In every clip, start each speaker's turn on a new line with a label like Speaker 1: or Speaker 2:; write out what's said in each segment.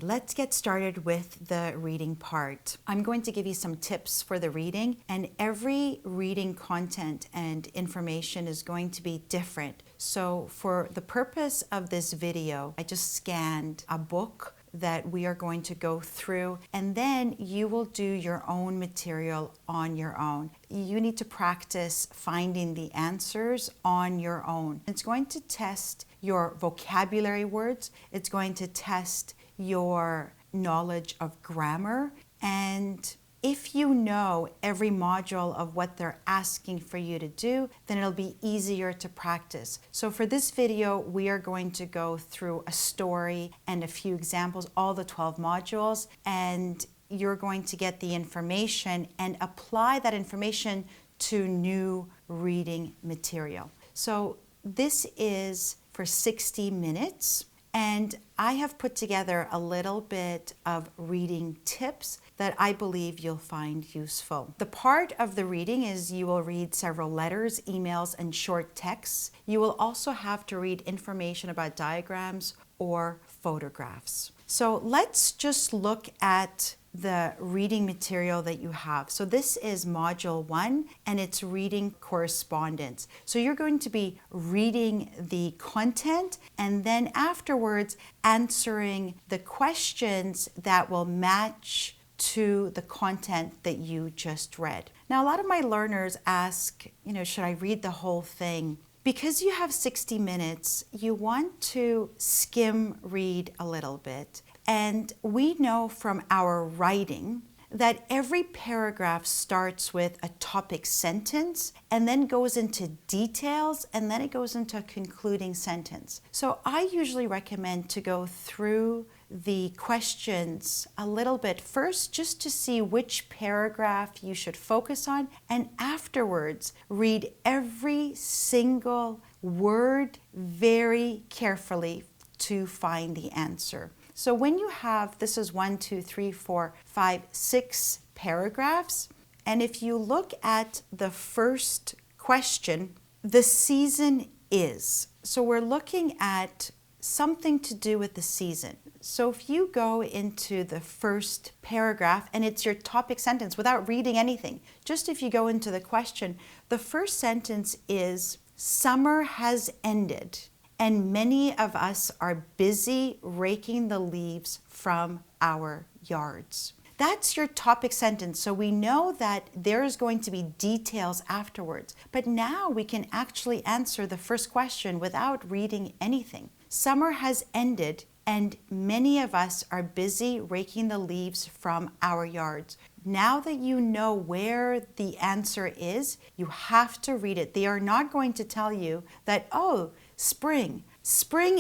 Speaker 1: let's get started with the reading part. I'm going to give you some tips for the reading, and every reading content and information is going to be different. So for the purpose of this video, I just scanned a book that we are going to go through, and then you will do your own material on your own. You need to practice finding the answers on your own. It's going to test your vocabulary words. It's going to test your knowledge of grammar, and if you know every module of what they're asking for you to do, then it'll be easier to practice. So for this video, we are going to go through a story and a few examples, all the 12 modules, and you're going to get the information and apply that information to new reading material. So this is for 60 minutes. And I have put together a little bit of reading tips that I believe you'll find useful. The part of the reading is you will read several letters, emails, and short texts. You will also have to read information about diagrams or photographs. So let's just look at the reading material that you have. So this is module 1, and it's reading correspondence. So you're going to be reading the content and then afterwards answering the questions that will match to the content that you just read. Now, a lot of my learners ask, should I read the whole thing? Because you have 60 minutes, you want to skim read a little bit. And we know from our writing that every paragraph starts with a topic sentence and then goes into details and then it goes into a concluding sentence. So I usually recommend to go through the questions a little bit first just to see which paragraph you should focus on, and afterwards read every single word very carefully to find the answer. So when you have, this is 1, 2, 3, 4, 5, 6 paragraphs, and if you look at the first question, the season is. So we're looking at something to do with the season. So if you go into the first paragraph and it's your topic sentence without reading anything, just if you go into the question, the first sentence is, summer has ended, and many of us are busy raking the leaves from our yards. That's your topic sentence. So we know that there's going to be details afterwards. But now we can actually answer the first question without reading anything. Summer has ended, and many of us are busy raking the leaves from our yards. Now that you know where the answer is, you have to read it. They are not going to tell you that, oh, spring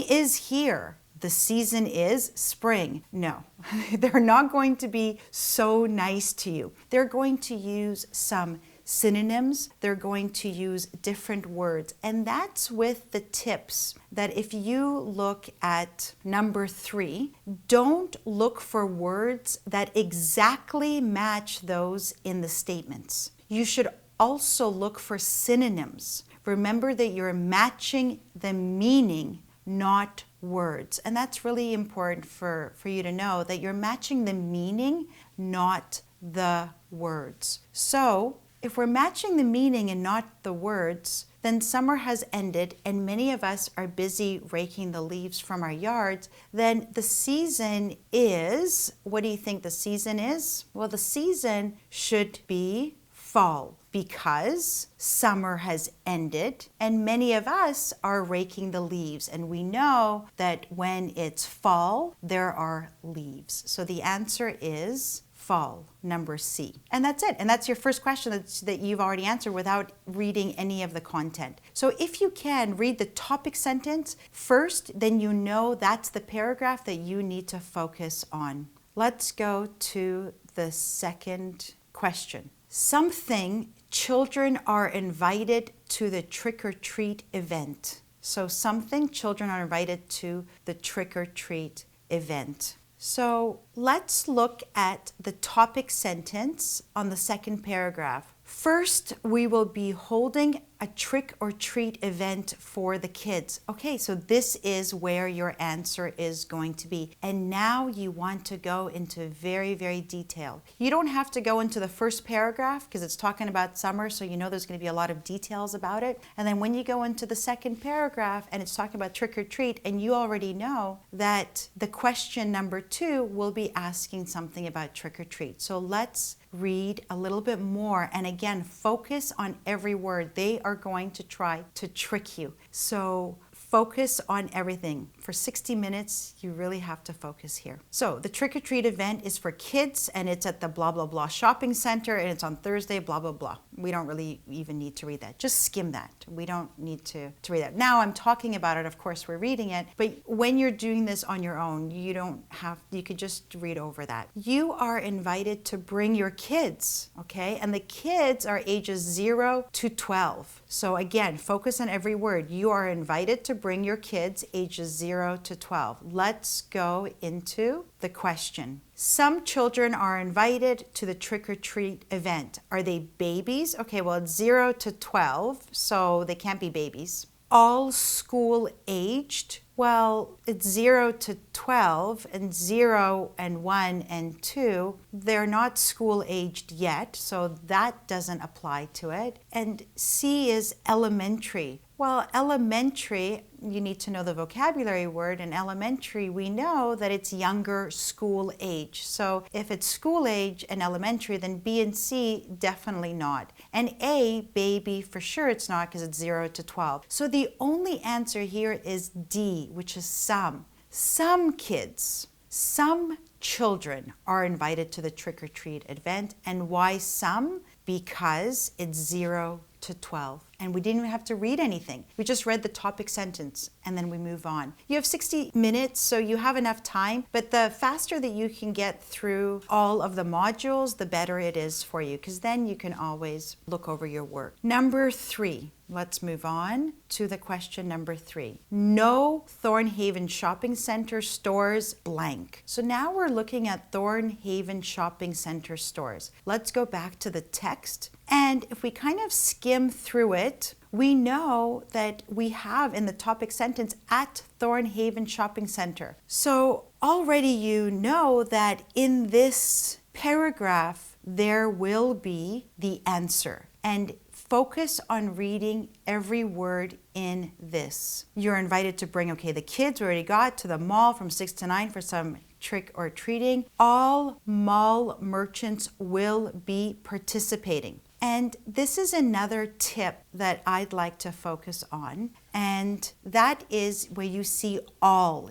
Speaker 1: is here. The season is spring. No, they're not going to be so nice to you. They're going to use some synonyms. They're going to use different words. And that's with the tips that if you look at number 3, don't look for words that exactly match those in the statements. You should also look for synonyms. Remember that you're matching the meaning, not words. And that's really important for you to know, that you're matching the meaning, not the words. So if we're matching the meaning and not the words, then summer has ended and many of us are busy raking the leaves from our yards. Then the season is, what do you think the season is? Well, the season should be fall, because summer has ended and many of us are raking the leaves, and we know that when it's fall there are leaves. So the answer is fall, number C. And that's it. And that's your first question that you've already answered without reading any of the content. So if you can read the topic sentence first, then you know that's the paragraph that you need to focus on. Let's go to the second question. Something children are invited to the trick-or-treat event. So something children are invited to the trick-or-treat event. So let's look at the topic sentence on the second paragraph. First, we will be holding a trick or treat event for the kids. Okay, so this is where your answer is going to be. And now you want to go into very, very detailed. You don't have to go into the first paragraph because it's talking about summer, so you know there's going to be a lot of details about it. And then when you go into the second paragraph and it's talking about trick or treat, and you already know that the question number 2 will be asking something about trick or treat. So let's read a little bit more, and again, focus on every word. They are going to try to trick you. So focus on everything. For 60 minutes, you really have to focus here. So the trick or treat event is for kids, and it's at the blah, blah, blah shopping center, and it's on Thursday, blah, blah, blah. We don't really even need to read that. Just skim that. We don't need to read that. Now I'm talking about it, of course, we're reading it, but when you're doing this on your own, you could just read over that. You are invited to bring your kids, okay? And the kids are ages 0 to 12. So again, focus on every word. You are invited to bring your kids ages 0 to 12. Let's go into the question. Some children are invited to the trick-or-treat event. Are they babies? Okay, well, it's 0 to 12, so they can't be babies. All school aged? Well, it's 0 to 12, and 0 and 1 and 2, they're not school aged yet, so that doesn't apply to it. And C is elementary. Well, elementary, you need to know the vocabulary word. In elementary, we know that it's younger school age. So if it's school age and elementary, then B and C, definitely not. And A, baby, for sure it's not because it's 0 to 12. So the only answer here is D, which is some. Some kids, some children are invited to the trick-or-treat event. And why some? Because it's 0 to 12. And we didn't even have to read anything. We just read the topic sentence and then we move on. You have 60 minutes, so you have enough time, but the faster that you can get through all of the modules, the better it is for you, because then you can always look over your work. Number 3. Let's move on to the question number 3. No Thornhaven Shopping Center stores blank. So now we're looking at Thornhaven Shopping Center stores. Let's go back to the text. And if we kind of skim through it, we know that we have in the topic sentence at Thornhaven Shopping Center. So already you know that in this paragraph, there will be the answer. And focus on reading every word in this. You're invited to bring, the kids we already got to the mall from 6 to 9 for some trick or treating. All mall merchants will be participating. And this is another tip that I'd like to focus on, and that is where you see all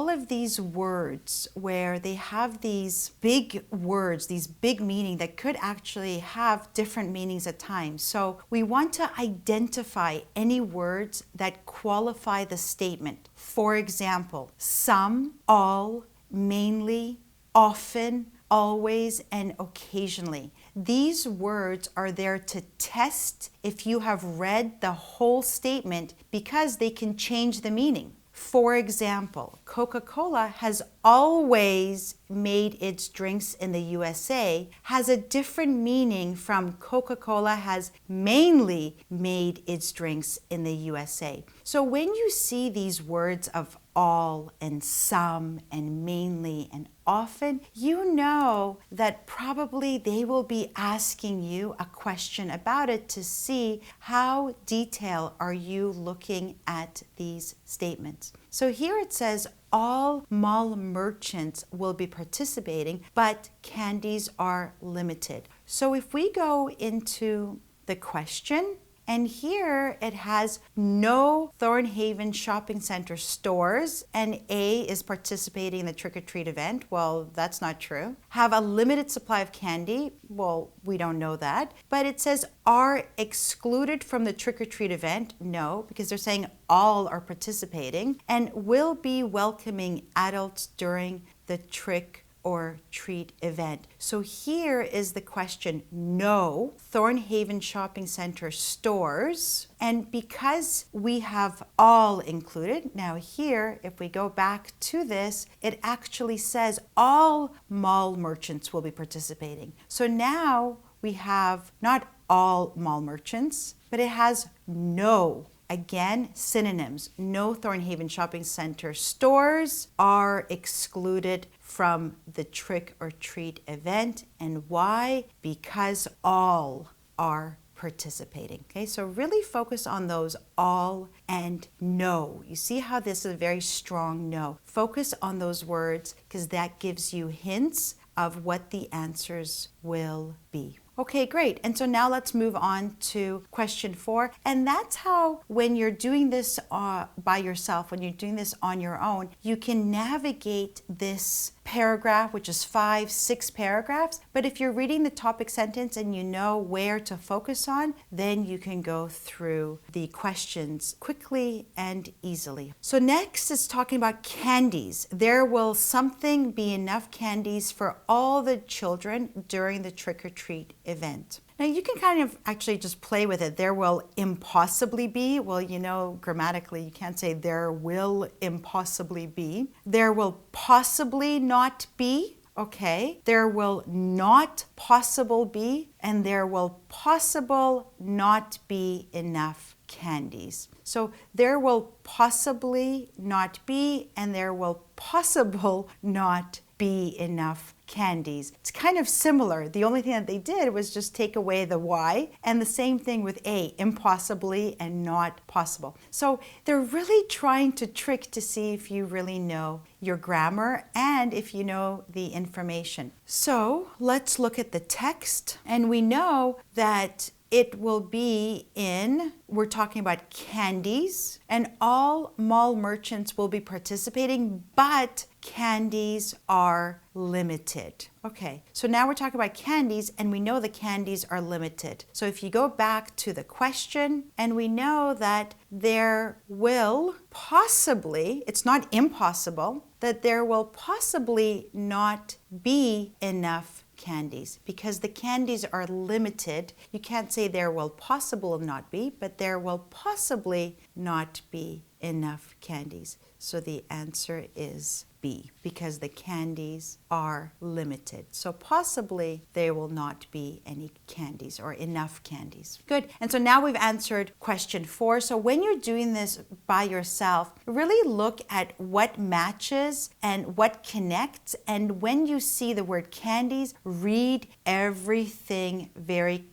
Speaker 1: of these words where they have these big words, these big meaning that could actually have different meanings at times. So we want to identify any words that qualify the statement. For example, some, all, mainly, often, always, and occasionally. These words are there to test if you have read the whole statement because they can change the meaning. For example, Coca-Cola has always made its drinks in the USA has a different meaning from Coca-Cola has mainly made its drinks in the USA. So when you see these words of all and some and mainly and often, you know that probably they will be asking you a question about it to see how detailed are you looking at these statements. So here it says all mall merchants will be participating, but candies are limited. So if we go into the question, and here it has no Thornhaven Shopping Center stores, and A is participating in the trick-or-treat event. Well, that's not true. Have a limited supply of candy. Well, we don't know that. But it says are excluded from the trick-or-treat event. No, because they're saying all are participating, and will be welcoming adults during the trick or treat event. So here is the question, no Thornhaven Shopping Center stores. And because we have all included, now here, if we go back to this, it actually says all mall merchants will be participating. So now we have not all mall merchants, but it has no. Again, synonyms. No Thornhaven Shopping Center stores are excluded from the trick or treat event. And why? Because all are participating. Okay, so really focus on those all and no. You see how this is a very strong no. Focus on those words because that gives you hints of what the answers will be. Okay, great. And so now let's move on to question 4. And that's how when you're doing this by yourself, when you're doing this on your own, you can navigate this paragraph, which is 5, 6 paragraphs. But if you're reading the topic sentence and you know where to focus on, then you can go through the questions quickly and easily. So next is talking about candies. There will something be enough candies for all the children during the trick-or-treat event. Now you can kind of actually just play with it. There will impossibly be. Well, you know, grammatically you can't say there will impossibly be. There will possibly not be. Okay. There will not possible be. And there will possible not be enough candies. So there will possibly not be and there will possible not be enough candies. It's kind of similar. The only thing that they did was just take away the Y, and the same thing with A, impossibly and not possible. So they're really trying to trick to see if you really know your grammar and if you know the information. So let's look at the text, and we know that it will be in, we're talking about candies, and all mall merchants will be participating, but candies are limited. Okay, so now we're talking about candies, and we know the candies are limited. So if you go back to the question, and we know that there will possibly, it's not impossible, that there will possibly not be enough candies because the candies are limited. You can't say there will possibly not be, but there will possibly not be enough candies. So the answer is B, because the candies are limited. So possibly there will not be any candies or enough candies. Good. And so now we've answered question 4. So when you're doing this by yourself, really look at what matches and what connects. And when you see the word candies, read everything very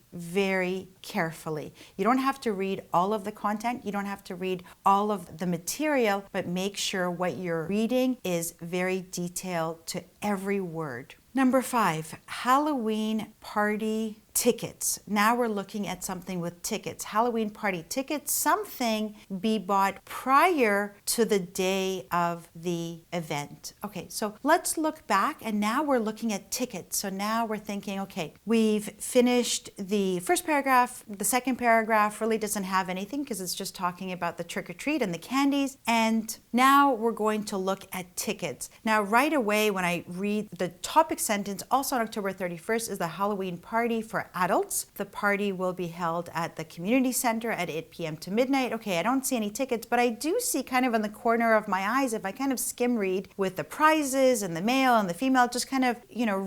Speaker 1: carefully. You don't have to read all of the content. You don't have to read all of the material, but make sure what you're reading is very detailed to every word. Number 5, Halloween party tickets. Now we're looking at something with tickets. Halloween party tickets, something be bought prior to the day of the event. Okay, so let's look back, and now we're looking at tickets. So now we're thinking, okay, we've finished the first paragraph. The second paragraph really doesn't have anything because it's just talking about the trick-or-treat and the candies. And now we're going to look at tickets. Now right away when I read the topic sentence, also on October 31st is the Halloween party for adults. The party will be held at the community center at 8 p.m. to midnight. Okay, I don't see any tickets, but I do see kind of in the corner of my eyes, if I kind of skim read with the prizes and the male and the female, just kind of,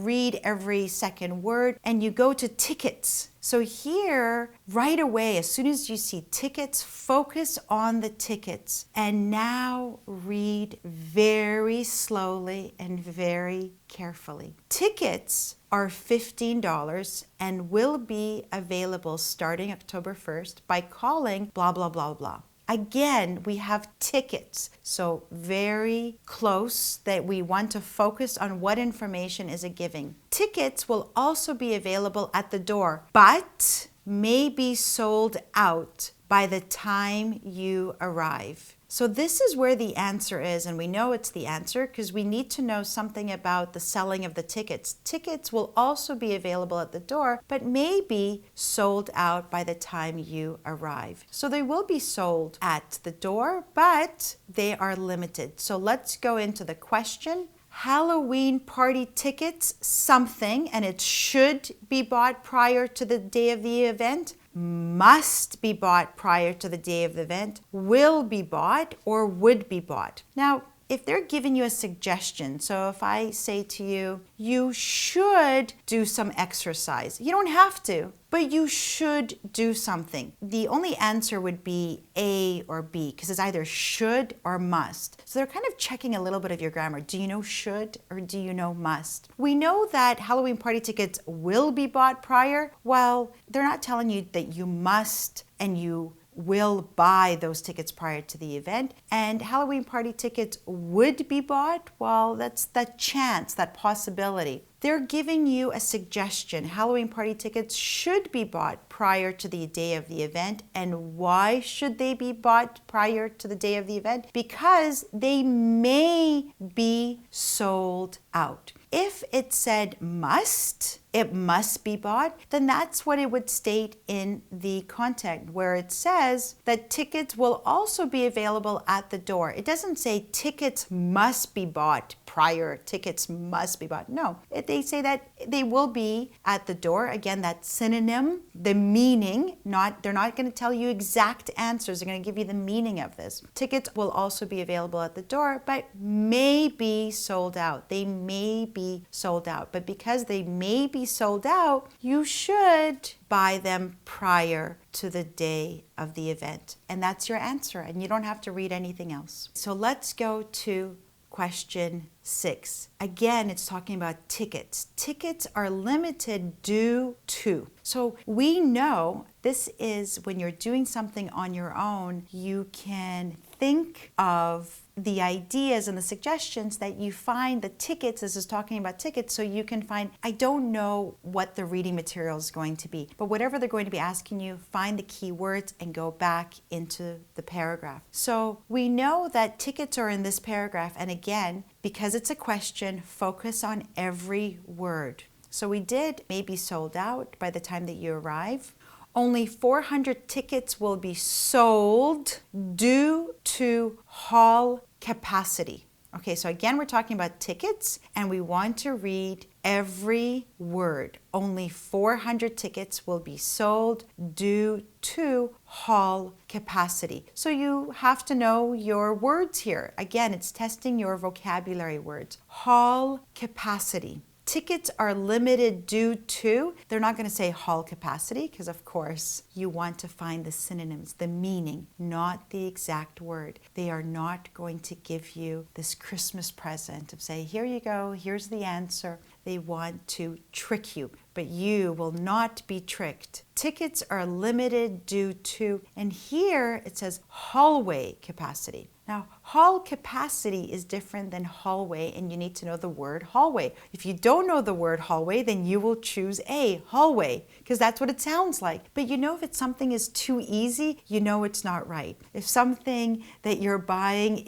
Speaker 1: read every second word, and you go to tickets. So here, right away, as soon as you see tickets, focus on the tickets. And now read very slowly and very carefully. Tickets are $15 and will be available starting October 1st by calling blah, blah, blah, blah. Again, we have tickets, so very close that we want to focus on what information is it giving. Tickets will also be available at the door, but may be sold out by the time you arrive. So this is where the answer is, and we know it's the answer because we need to know something about the selling of the tickets. Tickets will also be available at the door, but may be sold out by the time you arrive. So they will be sold at the door, but they are limited. So let's go into the question. Halloween party tickets, something, and it should be bought prior to the day of the event, must be bought prior to the day of the event, will be bought, or would be bought. Now, if they're giving you a suggestion, so if I say to you, you should do some exercise, you don't have to, but you should do something. The only answer would be A or B, because it's either should or must. So they're kind of checking a little bit of your grammar. Do you know should or do you know must? We know that Halloween party tickets will be bought prior. Well, they're not telling you that you must and you will buy those tickets prior to the event. And Halloween party tickets would be bought, well, that's that chance, that possibility. They're giving you a suggestion. Halloween party tickets should be bought prior to the day of the event. And why should they be bought prior to the day of the event? Because they may be sold out. If it said must, it must be bought, then that's what it would state in the content, where it says that tickets will also be available at the door. It doesn't say tickets must be bought prior, tickets must be bought. No, they say that they will be at the door. Again, that synonym, the meaning, they're not going to tell you exact answers. They're going to give you the meaning of this. Tickets will also be available at the door, but may be sold out. They may be sold out. But because they may be sold out, you should buy them prior to the day of the event. And that's your answer. And you don't have to read anything else. So let's go to question 6. Again, it's talking about tickets. Tickets are limited due to. So we know this is when you're doing something on your own, you can think of the ideas and the suggestions that you find the tickets. This is talking about tickets, so you can find, I don't know what the reading material is going to be, but whatever they're going to be asking you, find the key words and go back into the paragraph. So we know that tickets are in this paragraph, and again, because it's a question, focus on every word. So we did maybe sold out by the time that you arrive. Only 400 tickets will be sold due to hall capacity. Okay, so again, we're talking about tickets and we want to read every word. Only 400 tickets will be sold due to hall capacity. So you have to know your words here. Again, it's testing your vocabulary words. Hall capacity. Tickets are limited due to, they're not going to say hall capacity because of course you want to find the synonyms, the meaning, not the exact word. They are not going to give you this Christmas present of say, here you go, here's the answer. They want to trick you, but you will not be tricked. Tickets are limited due to, and here it says hallway capacity. Now, hall capacity is different than hallway, and you need to know the word hallway. If you don't know the word hallway, then you will choose A, hallway, because that's what it sounds like. But you know if it's something is too easy, you know it's not right. If something that you're buying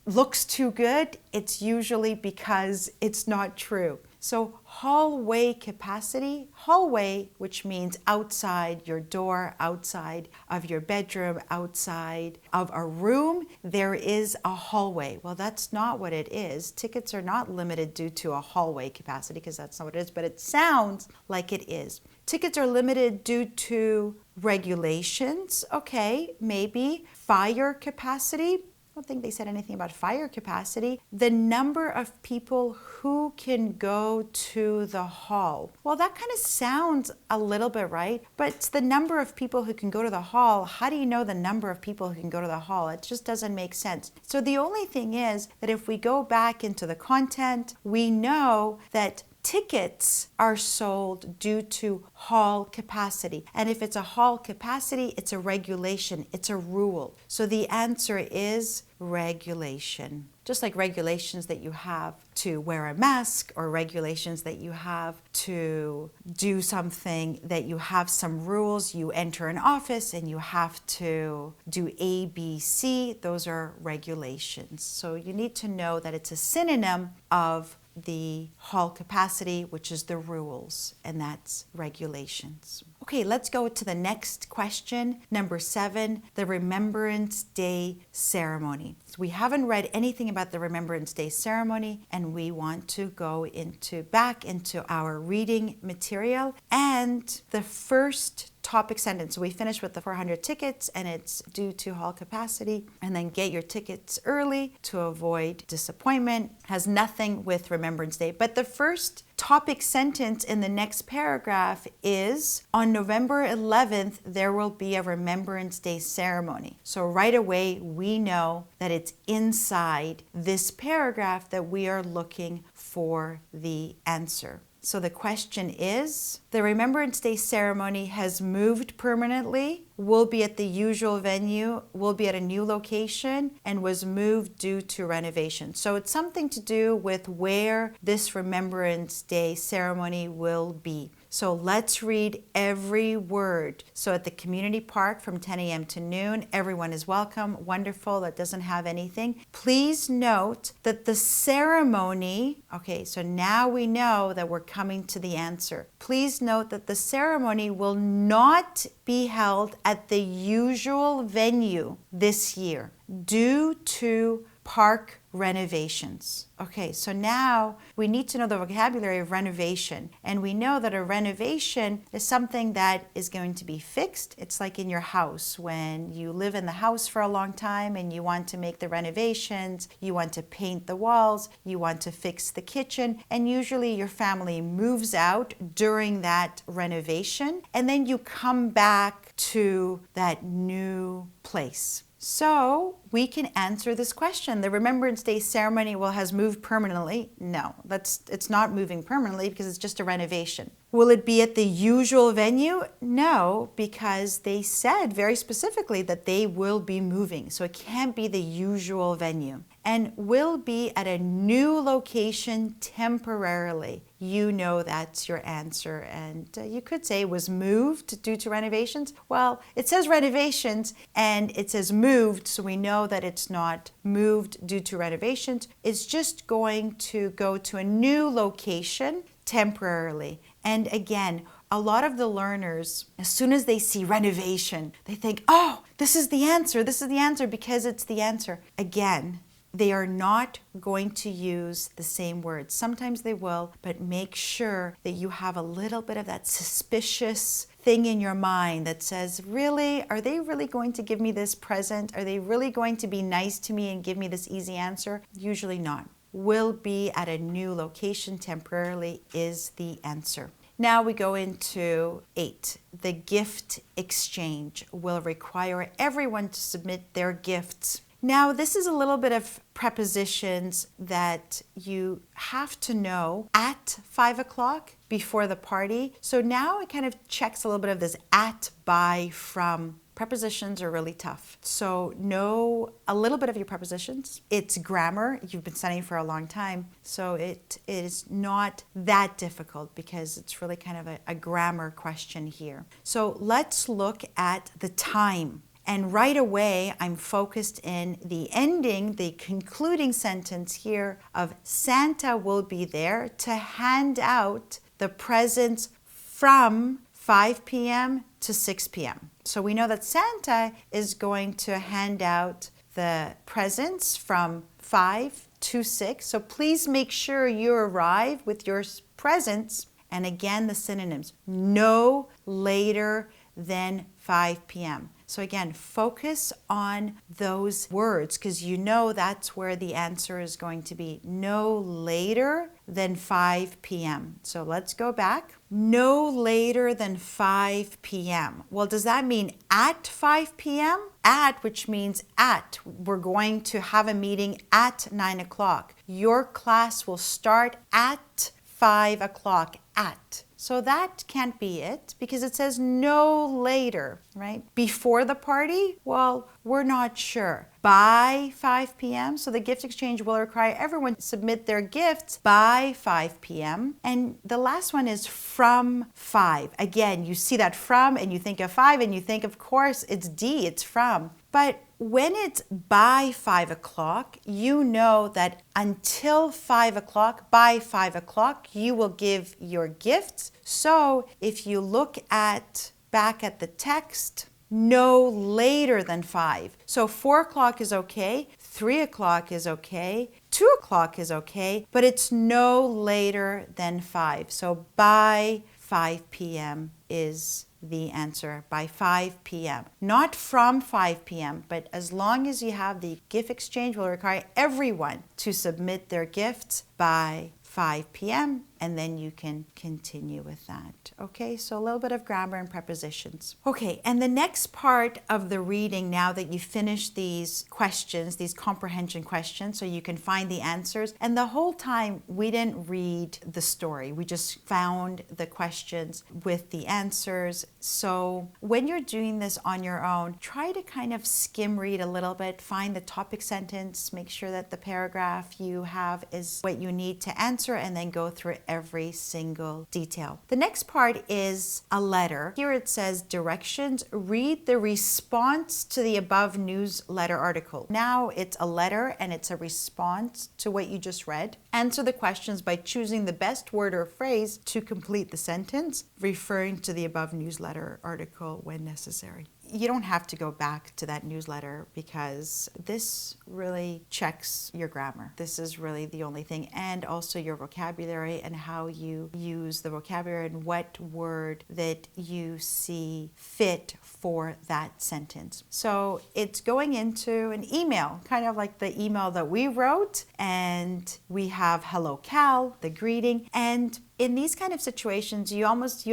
Speaker 1: looks too good, it's usually because it's not true. So hallway capacity, hallway, which means outside your door, outside of your bedroom, outside of a room, there is a hallway. Well, that's not what it is. Tickets are not limited due to a hallway capacity because that's not what it is, but it sounds like it is. Tickets are limited due to regulations. Okay, maybe fire capacity. I don't think they said anything about fire capacity. The number of people who can go to the hall. Well, that kind of sounds a little bit right, but it's the number of people who can go to the hall. How do you know the number of people who can go to the hall? It just doesn't make sense. So the only thing is that if we go back into the content, we know that tickets are sold due to hall capacity. And if it's a hall capacity, it's a regulation, it's a rule. So the answer is regulation. Just like regulations that you have to wear a mask or regulations that you have to do something, that you have some rules, you enter an office and you have to do A, B, C, those are regulations. So you need to know that it's a synonym of the hall capacity, which is the rules, and that's regulations. Okay, let's go to the next question. Number 7, the Remembrance Day ceremony. So we haven't read anything about the Remembrance Day ceremony, and we want to go back into our reading material. And the first topic sentence. So we finished with the 400 tickets, and it's due to hall capacity. And then get your tickets early to avoid disappointment. Has nothing with Remembrance Day. But the first topic sentence in the next paragraph is, on November 11th, there will be a Remembrance Day ceremony. So right away, we know that it's inside this paragraph that we are looking for the answer. So the question is, the Remembrance Day ceremony has moved permanently, will be at the usual venue, will be at a new location, and was moved due to renovation. So it's something to do with where this Remembrance Day ceremony will be. So let's read every word. So at the community park from 10 a.m. to noon, everyone is welcome. Wonderful. That doesn't have anything. Please note that the ceremony, okay, so now we know that we're coming to the answer. Please note that the ceremony will not be held at the usual venue this year due to park renovations. Okay, so now we need to know the vocabulary of renovation. And we know that a renovation is something that is going to be fixed. It's like in your house. When you live in the house for a long time and you want to make the renovations, you want to paint the walls, you want to fix the kitchen, and usually your family moves out during that renovation, and then you come back to that new place. So we can answer this question. The Remembrance Day ceremony has moved permanently. No, it's not moving permanently because it's just a renovation. Will it be at the usual venue? No, because they said very specifically that they will be moving. So it can't be the usual venue. And will be at a new location temporarily. You know that's your answer. And you could say it was moved due to renovations. Well, it says renovations and it says moved, so we know that it's not moved due to renovations. It's just going to go to a new location temporarily. And again, a lot of the learners, as soon as they see renovation, they think, oh, this is the answer because it's the answer. Again, they are not going to use the same words. Sometimes they will, but make sure that you have a little bit of that suspicious thing in your mind that says, really, are they really going to give me this present? Are they really going to be nice to me and give me this easy answer? Usually not. Will be at a new location temporarily is the answer. Now we go into 8. The gift exchange will require everyone to submit their gifts. Now, this is a little bit of prepositions that you have to know at 5 o'clock before the party. So now it kind of checks a little bit of this at, by, from. Prepositions are really tough. So know a little bit of your prepositions. It's grammar. You've been studying for a long time. So it is not that difficult because it's really kind of a grammar question here. So let's look at the time. And right away, I'm focused in the ending, the concluding sentence here of Santa will be there to hand out the presents from 5 p.m. to 6 p.m. So we know that Santa is going to hand out the presents from 5 to 6. So please make sure you arrive with your presents. And again, the synonyms, no later than 5 p.m. So again, focus on those words because you know that's where the answer is going to be. No later than 5 p.m. So let's go back. No later than 5 p.m. Well, does that mean at 5 p.m.? At, which means at. We're going to have a meeting at 9 o'clock. Your class will start at 5 o'clock at. So that can't be it because it says no later, right? Before the party? Well, we're not sure. By 5 p.m. So the gift exchange will require everyone to submit their gifts by 5 p.m. And the last one is from 5. Again, you see that from and you think of 5 and you think, of course, it's D, it's from. But when it's by 5 o'clock, you know that until 5 o'clock, by 5 o'clock, you will give your gifts. So if you look at back at the text no later than 5. So 4 o'clock is okay, 3 o'clock is okay, 2 o'clock is okay, but it's no later than 5. So by 5 p.m. is the answer, by 5 p.m. Not from 5 p.m., but as long as you have the gift exchange, will require everyone to submit their gifts by 5 p.m. and then you can continue with that. Okay, so a little bit of grammar and prepositions. Okay, and the next part of the reading, now that you finish these questions, these comprehension questions, so you can find the answers. And the whole time we didn't read the story. We just found the questions with the answers. So when you're doing this on your own, try to kind of skim read a little bit, find the topic sentence, make sure that the paragraph you have is what you need to answer, and then go through every single detail. The next part is a letter. Here it says directions. Read the response to the above newsletter article. Now it's a letter and it's a response to what you just read. Answer the questions by choosing the best word or phrase to complete the sentence, referring to the above newsletter article when necessary. You don't have to go back to that newsletter because this really checks your grammar. This is really the only thing, and also your vocabulary and how you use the vocabulary and what word that you see fit for that sentence. So it's going into an email, kind of like the email that we wrote, and we have hello Cal, the greeting, and in these kind of situations, you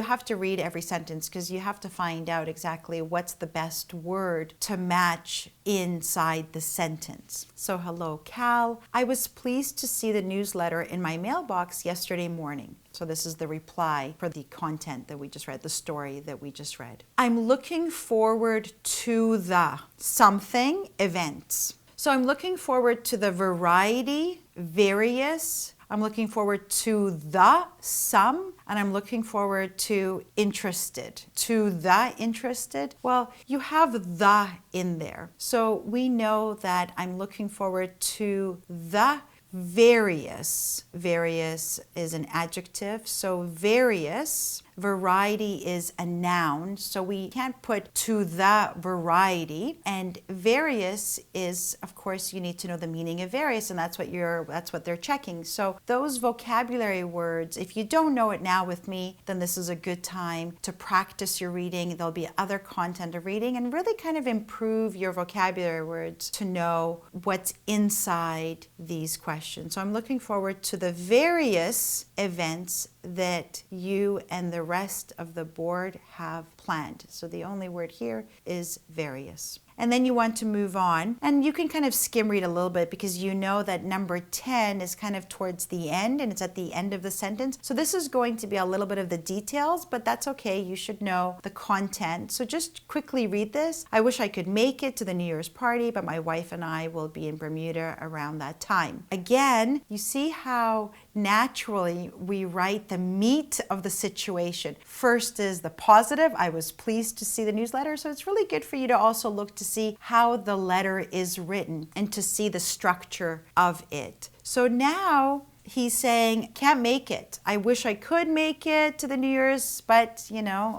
Speaker 1: have to read every sentence because you have to find out exactly what's the best word to match inside the sentence. So, hello, Cal. I was pleased to see the newsletter in my mailbox yesterday morning. So this is the reply for the content that we just read, the story that we just read. I'm looking forward to the something events. So I'm looking forward to the variety, various. I'm looking forward to the some, and I'm looking forward to interested. To the interested, well, you have the in there. So we know that I'm looking forward to the various. Various is an adjective, so various. Variety is a noun, so we can't put to the variety. And various is, of course, you need to know the meaning of various, and that's what they're checking. So those vocabulary words, if you don't know it now with me, then this is a good time to practice your reading. There'll be other content of reading and really kind of improve your vocabulary words to know what's inside these questions. So I'm looking forward to the various events that you and the rest of the board have planned. So the only word here is various. And then you want to move on, and you can kind of skim read a little bit because you know that number 10 is kind of towards the end and it's at the end of the sentence. So this is going to be a little bit of the details, but that's okay. You should know the content. So just quickly read this. I wish I could make it to the New Year's party, but my wife and I will be in Bermuda around that time. Again, you see how naturally we write the meat of the situation. First is the positive. I was pleased to see the newsletter. So it's really good for you to also look to see how the letter is written and to see the structure of it. So now he's saying, can't make it. I wish I could make it to the New Year's, but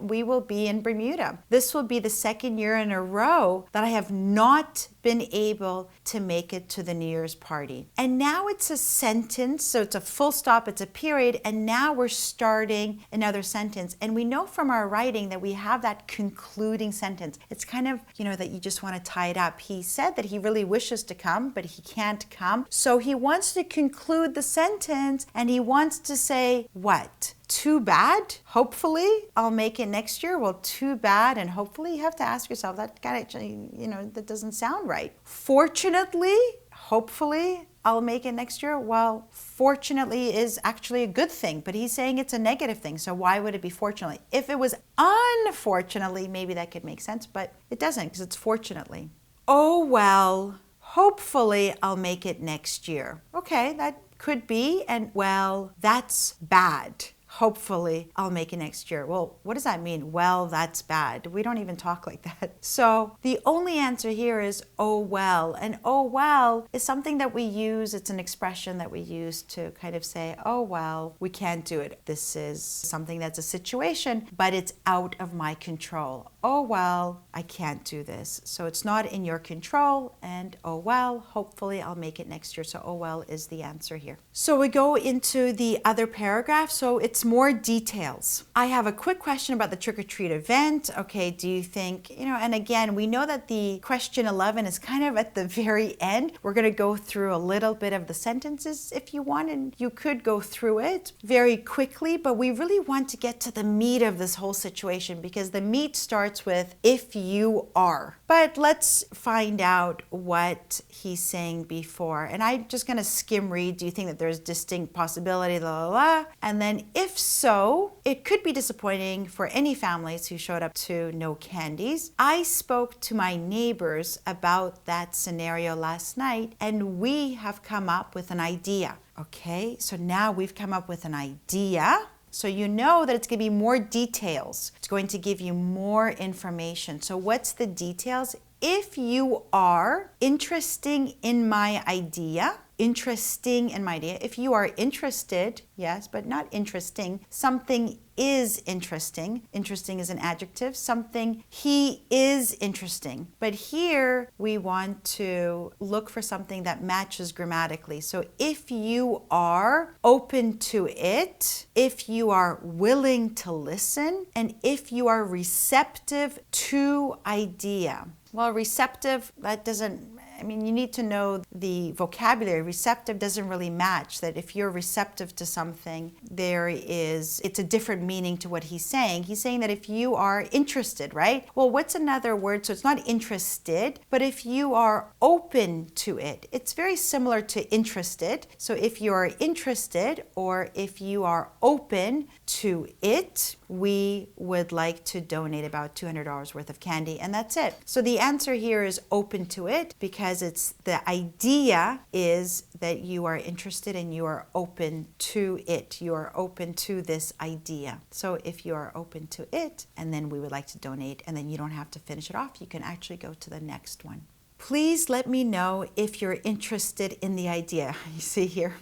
Speaker 1: we will be in Bermuda. This will be the second year in a row that I have not been able to make it to the New Year's party. And now it's a sentence, so it's a full stop, it's a period, and now we're starting another sentence. And we know from our writing that we have that concluding sentence. It's kind of, that you just want to tie it up. He said that he really wishes to come, but he can't come. So he wants to conclude the sentence, and he wants to say what? Too bad. Hopefully I'll make it next year. Well, too bad and hopefully, you have to ask yourself, that kind of, that doesn't sound right. Fortunately, hopefully I'll make it next year. Well, fortunately is actually a good thing, but he's saying it's a negative thing. So why would it be fortunately? If it was unfortunately, maybe that could make sense, but it doesn't because it's fortunately. Oh, well, hopefully I'll make it next year. Okay, that could be, and well, that's bad. hopefully I'll make it next year. Well, what does that mean? Well, that's bad. We don't even talk like that. So the only answer here is oh well. And oh well is something that we use. It's an expression that we use to kind of say, oh well, we can't do it. This is something that's a situation, but it's out of my control. Oh well, I can't do this. So it's not in your control, and oh well, hopefully I'll make it next year. So oh well is the answer here. So we go into the other paragraph. So it's more details. I have a quick question about the trick-or-treat event. Okay, do you think, and again, we know that the question 11 is kind of at the very end. We're going to go through a little bit of the sentences if you want, and you could go through it very quickly, but we really want to get to the meat of this whole situation because the meat starts with if you are. But let's find out what he's saying before. And I'm just going to skim read. Do you think that there's distinct possibility, la la la? And then if so, it could be disappointing for any families who showed up to no candies. I spoke to my neighbors about that scenario last night, and we have come up with an idea. Okay, so now we've come up with an idea. So you know that it's going to be more details. It's going to give you more information. So what's the details? If you are interested in my idea, if you are interested, yes, but not interesting, something is interesting. Interesting is an adjective. Something, he is interesting. But here we want to look for something that matches grammatically. So if you are open to it, if you are willing to listen, and if you are receptive to idea. Well, receptive, that doesn't, you need to know the vocabulary. Receptive doesn't really match. That if you're receptive to something, it's a different meaning to what he's saying. He's saying that if you are interested, right? Well, what's another word? So it's not interested, but if you are open to it, it's very similar to interested. So if you are interested or if you are open to it, we would like to donate about $200 worth of candy, and that's it. So the answer here is open to it because it's the idea is that you are interested and you are open to it. You are open to this idea. So if you are open to it, and then we would like to donate, and then you don't have to finish it off, you can actually go to the next one. Please let me know if you're interested in the idea. You see here,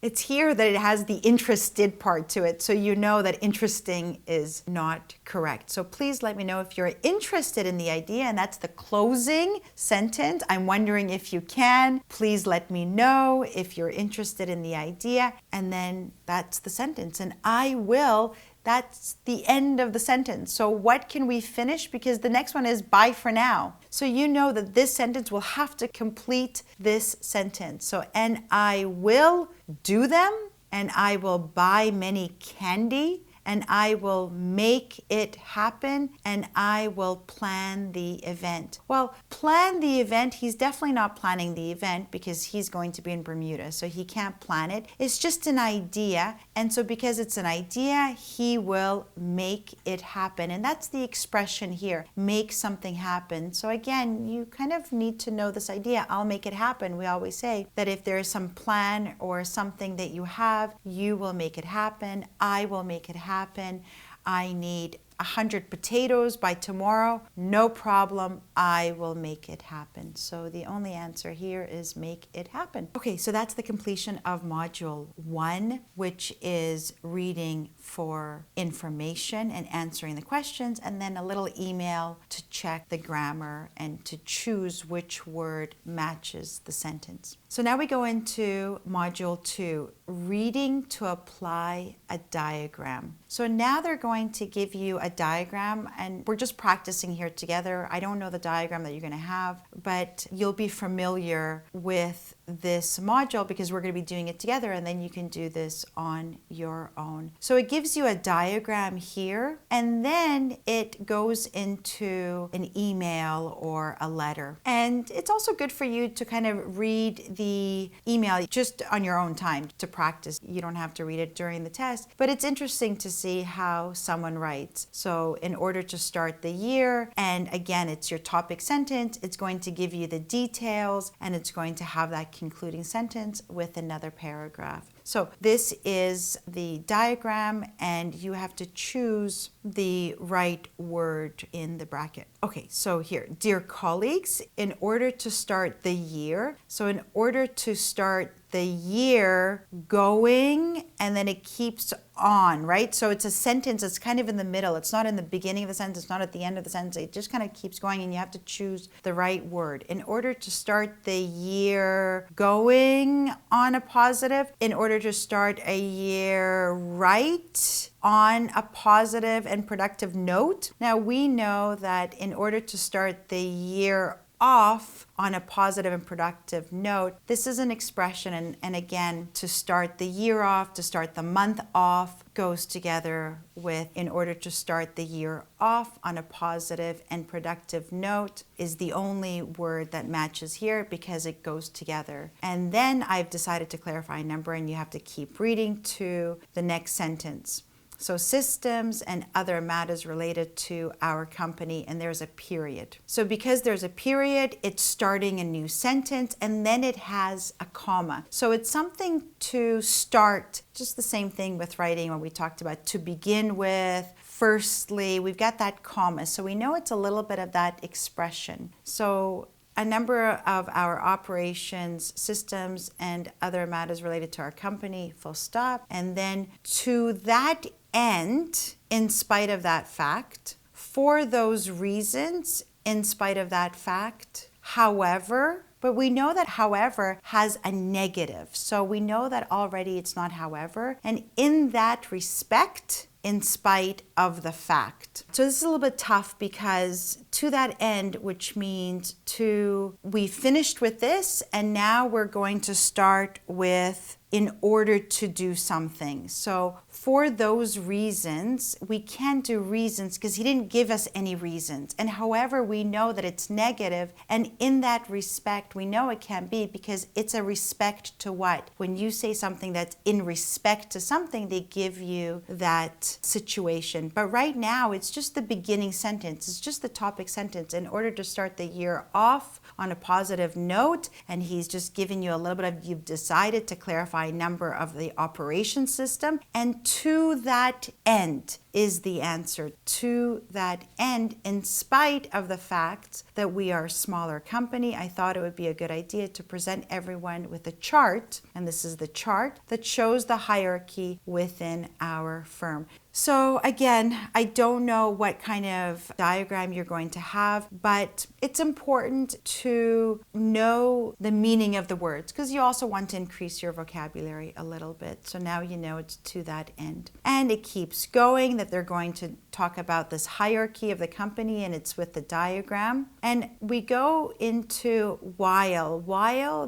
Speaker 1: it's here that it has the interested part to it. So you know that interesting is not correct. So please let me know if you're interested in the idea. And that's the closing sentence. I'm wondering if you can. Please let me know if you're interested in the idea. And then that's the sentence. And I will. That's the end of the sentence. So what can we finish? Because the next one is bye for now. So you know that this sentence will have to complete this sentence. So, and I will do them, and I will buy many candy, and I will make it happen, and I will plan the event. Well, plan the event, he's definitely not planning the event because he's going to be in Bermuda, so he can't plan it. It's just an idea, and so because it's an idea, he will make it happen. And that's the expression here, make something happen. So again, you kind of need to know this idea, I'll make it happen. We always say that if there's some plan or something that you have, you will make it happen, I will make it happen. I need 100 potatoes by tomorrow. No problem. I will make it happen. So the only answer here is make it happen. Okay, so that's the completion of module 1, which is reading for information and answering the questions, and then a little email to check the grammar and to choose which word matches the sentence. So now we go into module 2, reading to apply a diagram. So now they're going to give you a diagram, and we're just practicing here together. I don't know the diagram that you're going to have, but you'll be familiar with this module because we're going to be doing it together, and then you can do this on your own. So it gives you a diagram here, and then it goes into an email or a letter. And it's also good for you to kind of read the email just on your own time to practice. You don't have to read it during the test, but it's interesting to see how someone writes. So in order to start the year, and again, it's your topic sentence, it's going to give you the details, and it's going to have that concluding sentence with another paragraph. So this is the diagram, and you have to choose the right word in the bracket. Okay, so here, dear colleagues, in order to start the year, the year going, and then it keeps on, right? So it's a sentence, it's kind of in the middle. It's not in the beginning of the sentence, it's not at the end of the sentence. It just kind of keeps going, and you have to choose the right word. In order to start the year going on a positive, in order to start a year right on a positive and productive note. Now we know that in order to start the year off on a positive and productive note, this is an expression, and again, to start the year off, to start the month off, goes together with in order to start the year off on a positive and productive note is the only word that matches here because it goes together. And then I've decided to clarify a number, and you have to keep reading to the next sentence. So systems and other matters related to our company, and there's a period. So because there's a period, it's starting a new sentence, and then it has a comma. So it's something to start, just the same thing with writing when we talked about to begin with, firstly, we've got that comma. So we know it's a little bit of that expression. So a number of our operations, systems, and other matters related to our company, full stop. And then to that end, in spite of that fact, for those reasons, in spite of that fact, however, but we know that however has a negative. So we know that already it's not however. And in that respect, in spite of the fact. So this is a little bit tough because to that end, which means we finished with this, and now we're going to start with in order to do something. So for those reasons, we can't do reasons because he didn't give us any reasons. And however, we know that it's negative, and in that respect, we know it can be because it's a respect to what? When you say something that's in respect to something, they give you that situation. But right now, it's just the beginning sentence. It's just the topic sentence in order to start the year off on a positive note. And he's just giving you a little bit of, you've decided to clarify a number of the operation system, and to that end is the answer. To that end, in spite of the fact that we are a smaller company, I thought it would be a good idea to present everyone with a chart, and this is the chart that shows the hierarchy within our firm. So again, I don't know what kind of diagram you're going to have, but it's important to know the meaning of the words because you also want to increase your vocabulary a little bit. So now you know it's to that end. And it keeps going that they're going to talk about this hierarchy of the company, and it's with the diagram. And we go into while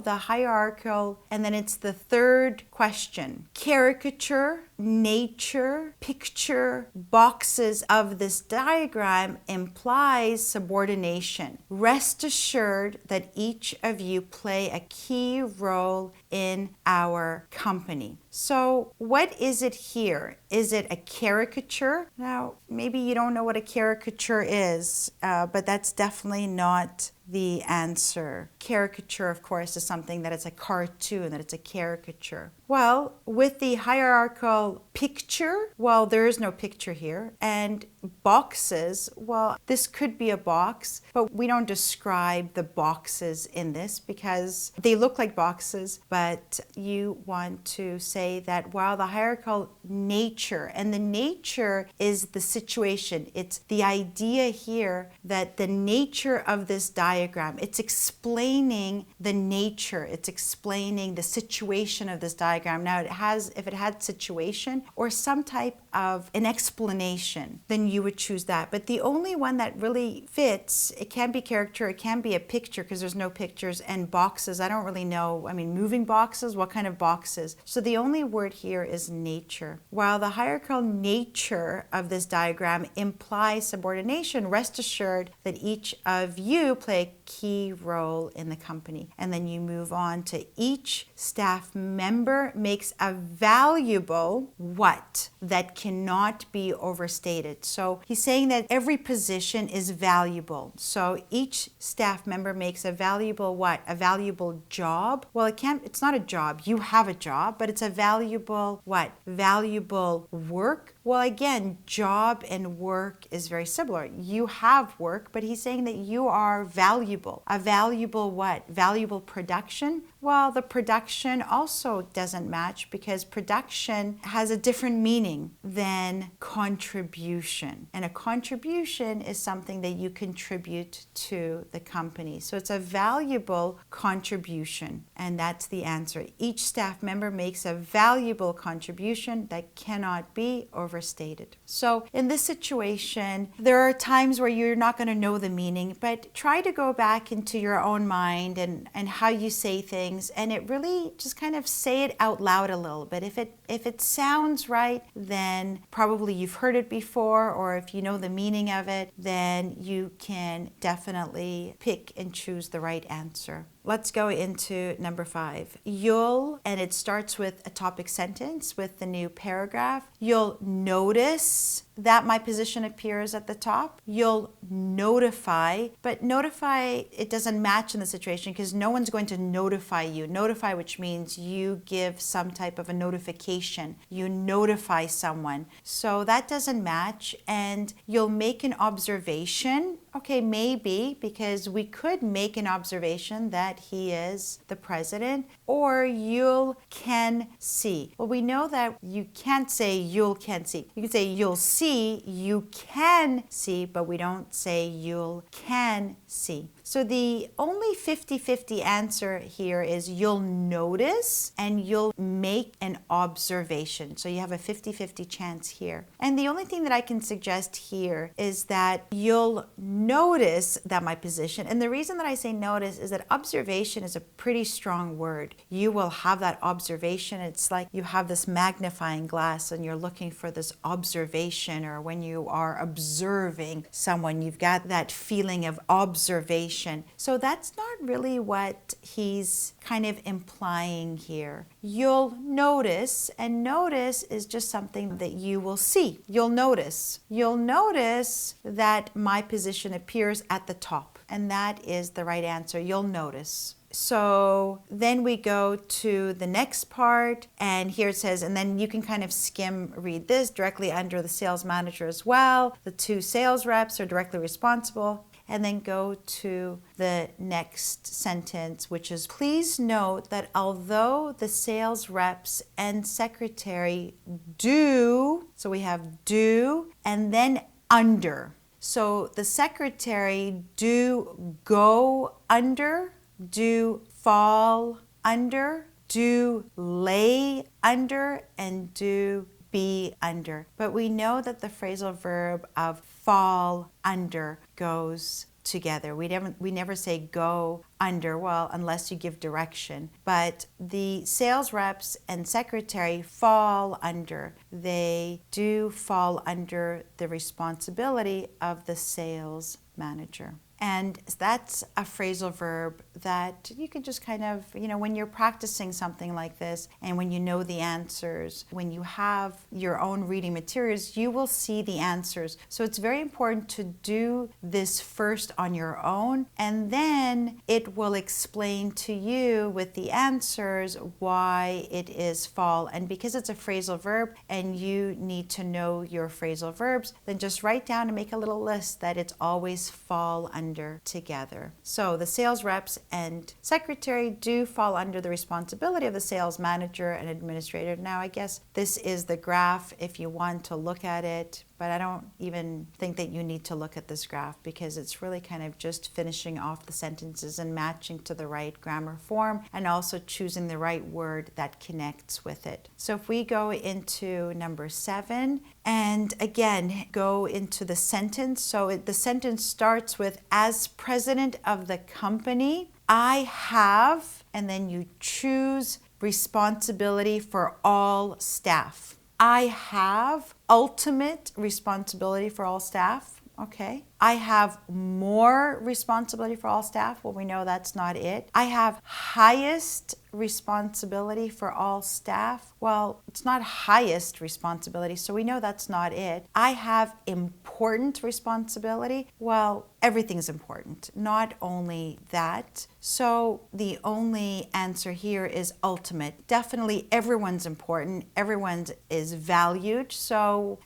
Speaker 1: the hierarchical, and then it's the third question. Caricature, nature, picture, boxes of this diagram implies subordination. Rest assured that each of you play a key role in our company. So what is it here? Is it a caricature? Now, maybe you don't know what a caricature is, but that's definitely not the answer. Caricature, of course, is something that it's a cartoon, that it's a caricature. Well, with the hierarchical picture, well, there is no picture here. And boxes, well, this could be a box, but we don't describe the boxes in this because they look like boxes, but you want to say that while the hierarchical nature, and the nature is the situation, it's the idea here that the nature of this diagram, it's explaining the nature, it's explaining the situation of this diagram. Now if it had situation or some type of an explanation, then you would choose that. But the only one that really fits, it can be character, it can be a picture because there's no pictures, and boxes, I don't really know. I mean, moving boxes, what kind of boxes? So the only word here is nature. While the hierarchical nature of this diagram implies subordination, rest assured that each of you play a key role in the company. And then you move on to each staff member member makes a valuable what that cannot be overstated. So he's saying that every position is valuable. So each staff member makes a valuable what? A valuable job. Well, it's not a job. You have a job, but it's a valuable what? Valuable work. Well, again, job and work is very similar. You have work, but he's saying that you are valuable. A valuable what? Valuable production? Well, the production also doesn't match because production has a different meaning than contribution. And a contribution is something that you contribute to the company. So it's a valuable contribution. And that's the answer. Each staff member makes a valuable contribution that cannot be overstated. So in this situation, there are times where you're not going to know the meaning, but try to go back into your own mind and how you say things, and it really just kind of say it out loud a little bit. If it sounds right, then probably you've heard it before, or if you know the meaning of it, then you can definitely pick and choose the right answer. Let's go into number 5. You'll, and it starts with a topic sentence with the new paragraph. You'll notice that my position appears at the top. You'll notify, but notify, it doesn't match in the situation because no one's going to notify you. Notify, which means you give some type of a notification. You notify someone. So that doesn't match. And you'll make an observation. Okay, maybe, because we could make an observation that he is the president, or you can see. Well, we know that you can't say you'll can see. You can say you'll see, you can see, but we don't say you'll can see. So the only 50-50 answer here is you'll notice and you'll make an observation. So you have a 50-50 chance here. And the only thing that I can suggest here is that you'll notice that my position, and the reason that I say notice is that observation is a pretty strong word. You will have that observation. It's like you have this magnifying glass and you're looking for this observation, or when you are observing someone, you've got that feeling of observation. So that's not really what he's kind of implying here. You'll notice, and notice is just something that you will see. You'll notice. You'll notice that my position appears at the top, and that is the right answer. You'll notice. So then we go to the next part, and here it says, and then you can kind of skim read this directly under the sales manager as well. The 2 sales reps are directly responsible. And then go to the next sentence, which is, please note that although the sales reps and secretary do, so we have do and then under. So the secretary do go under, do fall under, do lay under, and do be under. But we know that the phrasal verb of fall under goes together. We never say go under, well, unless you give direction. But the sales reps and secretary fall under. They do fall under the responsibility of the sales manager. And that's a phrasal verb that you can just kind of, when you're practicing something like this and when you know the answers, when you have your own reading materials, you will see the answers. So it's very important to do this first on your own, and then it will explain to you with the answers why it is fall. And because it's a phrasal verb and you need to know your phrasal verbs, then just write down and make a little list that it's always fall under together. So the sales reps and secretary do fall under the responsibility of the sales manager and administrator. Now, I guess this is the graph if you want to look at it, but I don't even think that you need to look at this graph because it's really kind of just finishing off the sentences and matching to the right grammar form and also choosing the right word that connects with it. So if we go into number 7 and again go into the sentence. So the sentence starts with, as president of the company, I have, and then you choose responsibility for all staff. I have ultimate responsibility for all staff. Okay. I have more responsibility for all staff. Well, we know that's not it. I have highest responsibility for all staff. Well, it's not highest responsibility, so we know that's not it. I have important responsibility. Well, everything's important, not only that. So the only answer here is ultimate. Definitely everyone's important, everyone is valued. So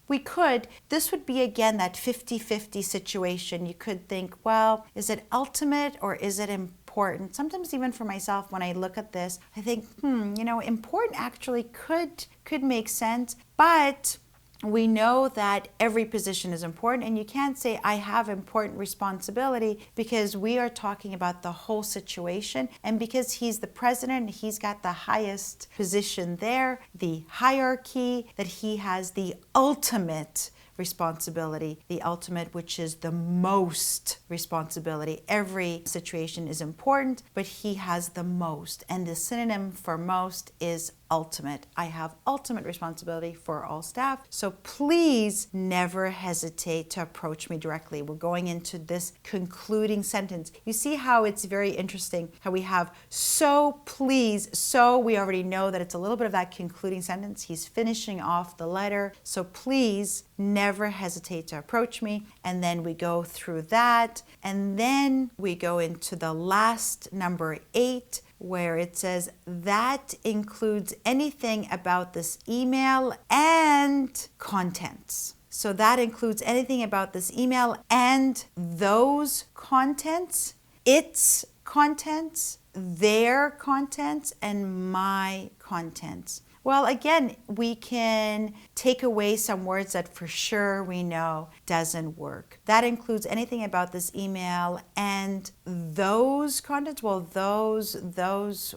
Speaker 1: this would be again that 50-50 situation. You could think, well, is it ultimate or is it important? Sometimes even for myself, when I look at this, I think, important actually could make sense, but we know that every position is important, and you can't say I have important responsibility because we are talking about the whole situation, and because he's the president, he's got the highest position there, the hierarchy, that he has the ultimate responsibility, the ultimate, which is the most responsibility. Every situation is important, but he has the most, and the synonym for most is ultimate. I have ultimate responsibility for all staff. So please never hesitate to approach me directly. We're going into this concluding sentence. You see how it's very interesting how we have so, please, so we already know that it's a little bit of that concluding sentence. He's finishing off the letter. So please never hesitate to approach me. And then we go through that. And then we go into the last number 8, where it says that includes anything about this email and contents. So that includes anything about this email and those contents, its contents, their contents, and my contents. Well, again, we can take away some words that for sure we know doesn't work. That includes anything about this email and those contents. Well, those,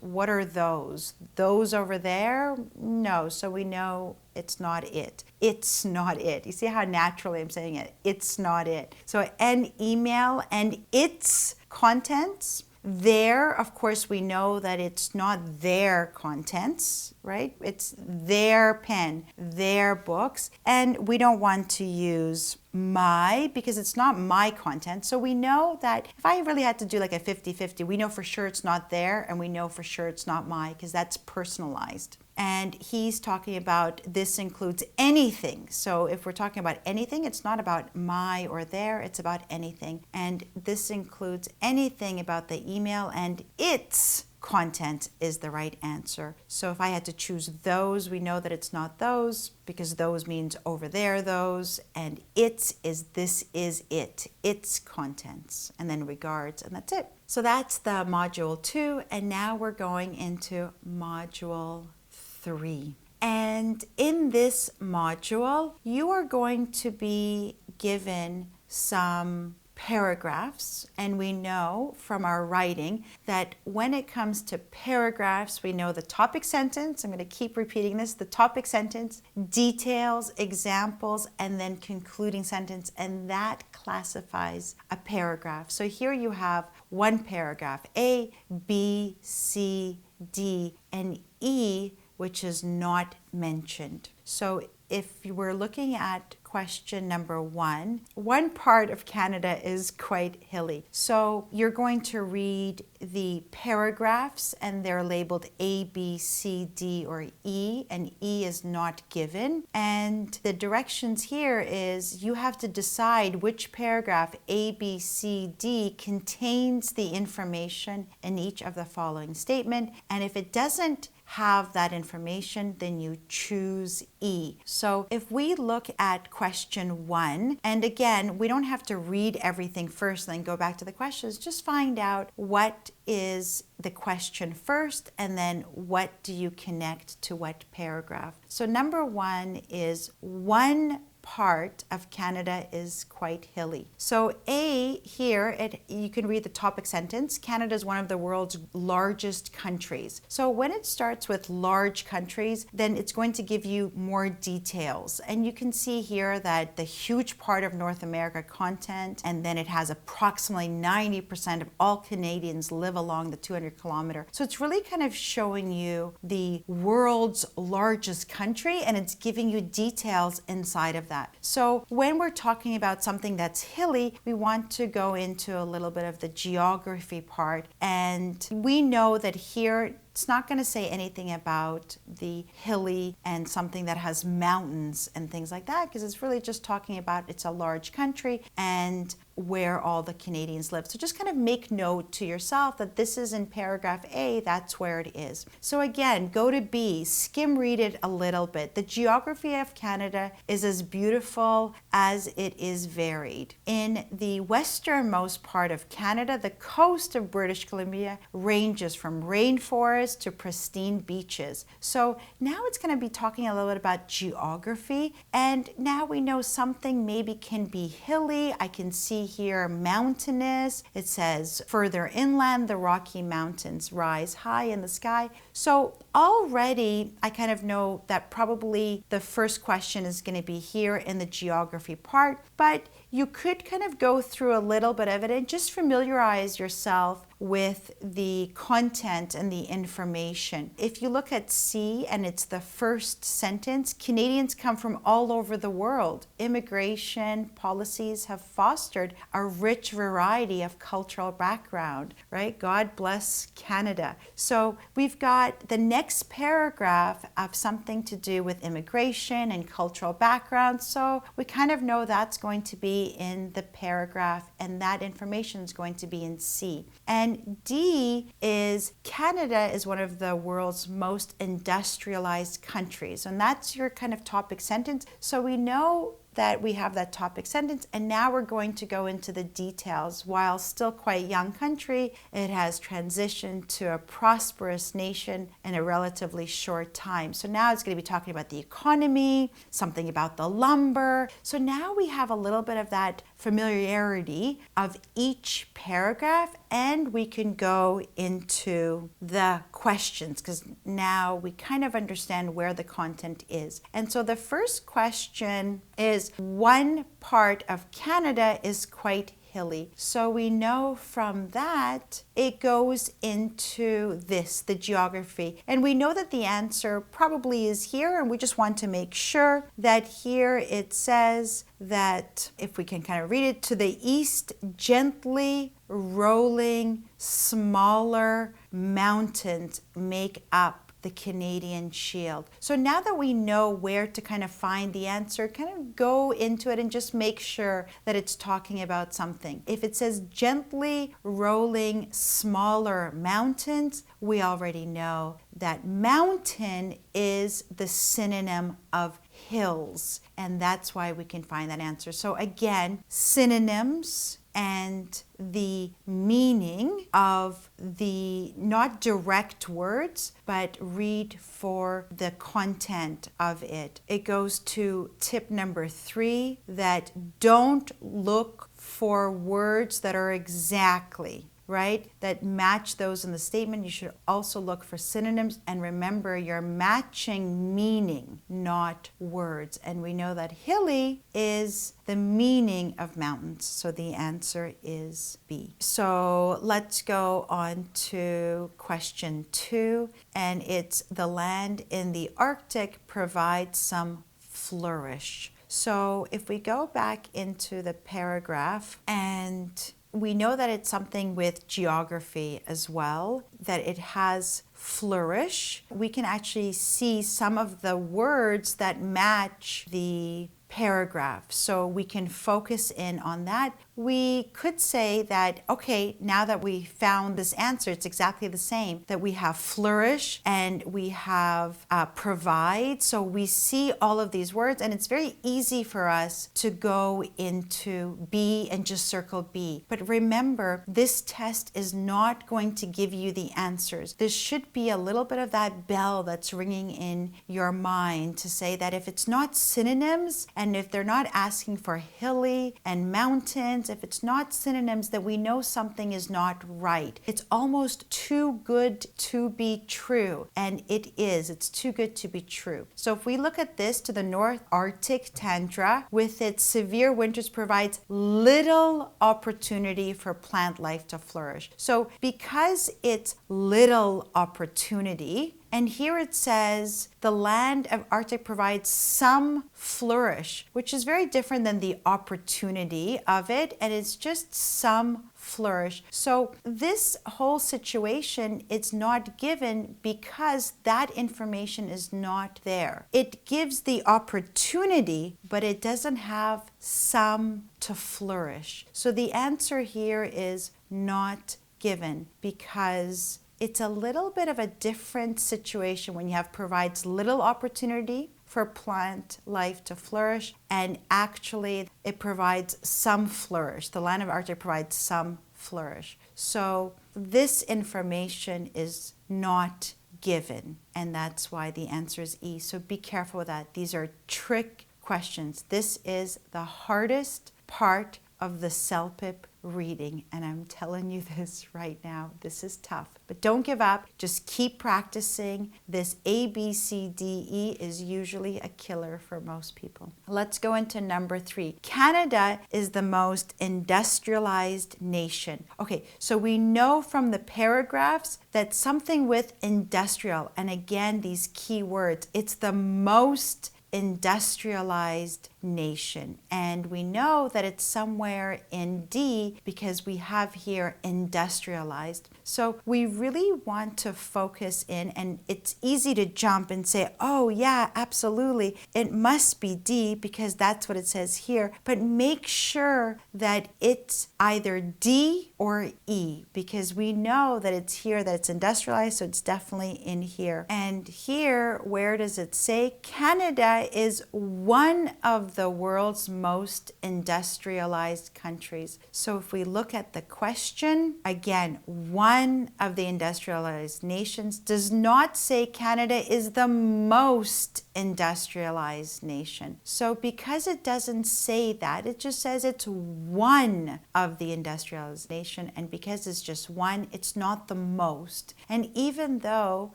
Speaker 1: what are those? Those over there? No, so we know it's not it. It's not it. You see how naturally I'm saying it? It's not it. So an email and its contents. There, of course, we know that it's not their contents, right? It's their pen, their books. And we don't want to use my because it's not my content. So we know that if I really had to do like a 50-50, we know for sure it's not there, and we know for sure it's not my, because that's personalized. And he's talking about this includes anything. So if we're talking about anything, it's not about my or their, it's about anything. And this includes anything about the email, and its content is the right answer. So if I had to choose those, we know that it's not those, because those means over there those, and its is this is it, its contents, and then regards, and that's it. So that's the module 2, and now we're going into module 3. And in this module, you are going to be given some paragraphs, and we know from our writing that when it comes to paragraphs, we know the topic sentence. I'm going to keep repeating this: the topic sentence, details, examples, and then concluding sentence, and that classifies a paragraph. So here you have one paragraph, A, B, C, D, and E, which is not mentioned. So if you were looking at question number 1, one part of Canada is quite hilly. So you're going to read the paragraphs, and they're labeled A, B, C, D, or E, and E is not given. And the directions here is you have to decide which paragraph A, B, C, D contains the information in each of the following statement. And if it doesn't have that information, then you choose E. So if we look at question 1, and again, we don't have to read everything first and then go back to the questions, just find out what is the question first, and then what do you connect to what paragraph. So number 1 is one part of Canada is quite hilly. So A here, you can read the topic sentence. Canada is one of the world's largest countries. So when it starts with large countries, then it's going to give you more details. And you can see here that the huge part of North America content, and then it has approximately 90% of all Canadians live along the 200-kilometer. So it's really kind of showing you the world's largest country, and it's giving you details inside of that that. So when we're talking about something that's hilly, we want to go into a little bit of the geography part. And we know that here it's not going to say anything about the hilly and something that has mountains and things like that, because it's really just talking about it's a large country and where all the Canadians live. So just kind of make note to yourself that this is in paragraph A, that's where it is. So again, go to B, skim read it a little bit. The geography of Canada is as beautiful as it is varied. In the westernmost part of Canada, the coast of British Columbia ranges from rainforest to pristine beaches. So now it's going to be talking a little bit about geography, and now we know something maybe can be hilly. I can see here mountainous. It says further inland the Rocky Mountains rise high in the sky. So already I kind of know that probably the first question is going to be here in the geography part, but you could kind of go through a little bit of it and just familiarize yourself with the content and the information. If you look at C and it's the first sentence, Canadians come from all over the world. Immigration policies have fostered a rich variety of cultural background, right? God bless Canada. So we've got the next paragraph of something to do with immigration and cultural background. So we kind of know that's going to be in the paragraph, and that information is going to be in C. And D is Canada is one of the world's most industrialized countries, and that's your kind of topic sentence. So we know that we have that topic sentence, and now we're going to go into the details. While still quite young country, it has transitioned to a prosperous nation in a relatively short time. So now it's going to be talking about the economy, something about the lumber. So now we have a little bit of that familiarity of each paragraph, and we can go into the questions because now we kind of understand where the content is. And so the first question is, one part of Canada is quite hilly. So we know from that it goes into this, the geography. And we know that the answer probably is here, and we just want to make sure that here it says that, if we can kind of read it, to the east, gently rolling, smaller mountains make up the Canadian Shield. So now that we know where to kind of find the answer, kind of go into it and just make sure that it's talking about something. If it says gently rolling smaller mountains, we already know that mountain is the synonym of hills, and that's why we can find that answer. So again, synonyms and the meaning of the not direct words, but read for the content of it. It goes to tip number 3, that don't look for words that are exactly right, that match those in the statement. You should also look for synonyms, and remember you're matching meaning, not words. And we know that hilly is the meaning of mountains, so the answer is B. So let's go on to question 2, and it's the land in the Arctic provides some flourish. So if we go back into the paragraph, and we know that it's something with geography as well, that it has flourish. We can actually see some of the words that match the paragraph, so we can focus in on that. We could say that, okay, now that we found this answer, it's exactly the same, that we have flourish and we have provide. So we see all of these words, and it's very easy for us to go into B and just circle B. But remember, this test is not going to give you the answers. There should be a little bit of that bell that's ringing in your mind to say that if it's not synonyms, and if they're not asking for hilly and mountains, if it's not synonyms, that we know something is not right. It's almost too good to be true, and it is. It's too good to be true. So if we look at this, to the North Arctic tundra with its severe winters provides little opportunity for plant life to flourish. So because it's little opportunity, And here it says the land of Arctic provides some flourish, which is very different than the opportunity of it, and it's just some flourish. So this whole situation is not given because that information is not there. It gives the opportunity, but it doesn't have some to flourish. So the answer here is not given because it's a little bit of a different situation when you have provides little opportunity for plant life to flourish, and actually it provides some flourish. The land of Arctic provides some flourish. So this information is not given, and that's why the answer is E. So be careful with that. These are trick questions. This is the hardest part of the CELPIP reading, and I'm telling you this right now. This is tough, but don't give up. Just keep practicing. This A, B, C, D, E is usually a killer for most people. Let's go into number 3. Canada is the most industrialized nation. Okay, so we know from the paragraphs that something with industrial, and again, these key words, it's the most industrialized nation, and we know that it's somewhere in D because we have here industrialized. So we really want to focus in, and it's easy to jump and say, oh yeah, absolutely, it must be D because that's what it says here, but make sure that it's either D or E because we know that it's here that it's industrialized, so it's definitely in here. And here, where does it say? Canada is one of the world's most industrialized countries. So if we look at the question, again, one of the industrialized nations does not say Canada is the most industrialized nation. So because it doesn't say that, it just says it's one of the industrialized nation, and because it's just one, it's not the most. And even though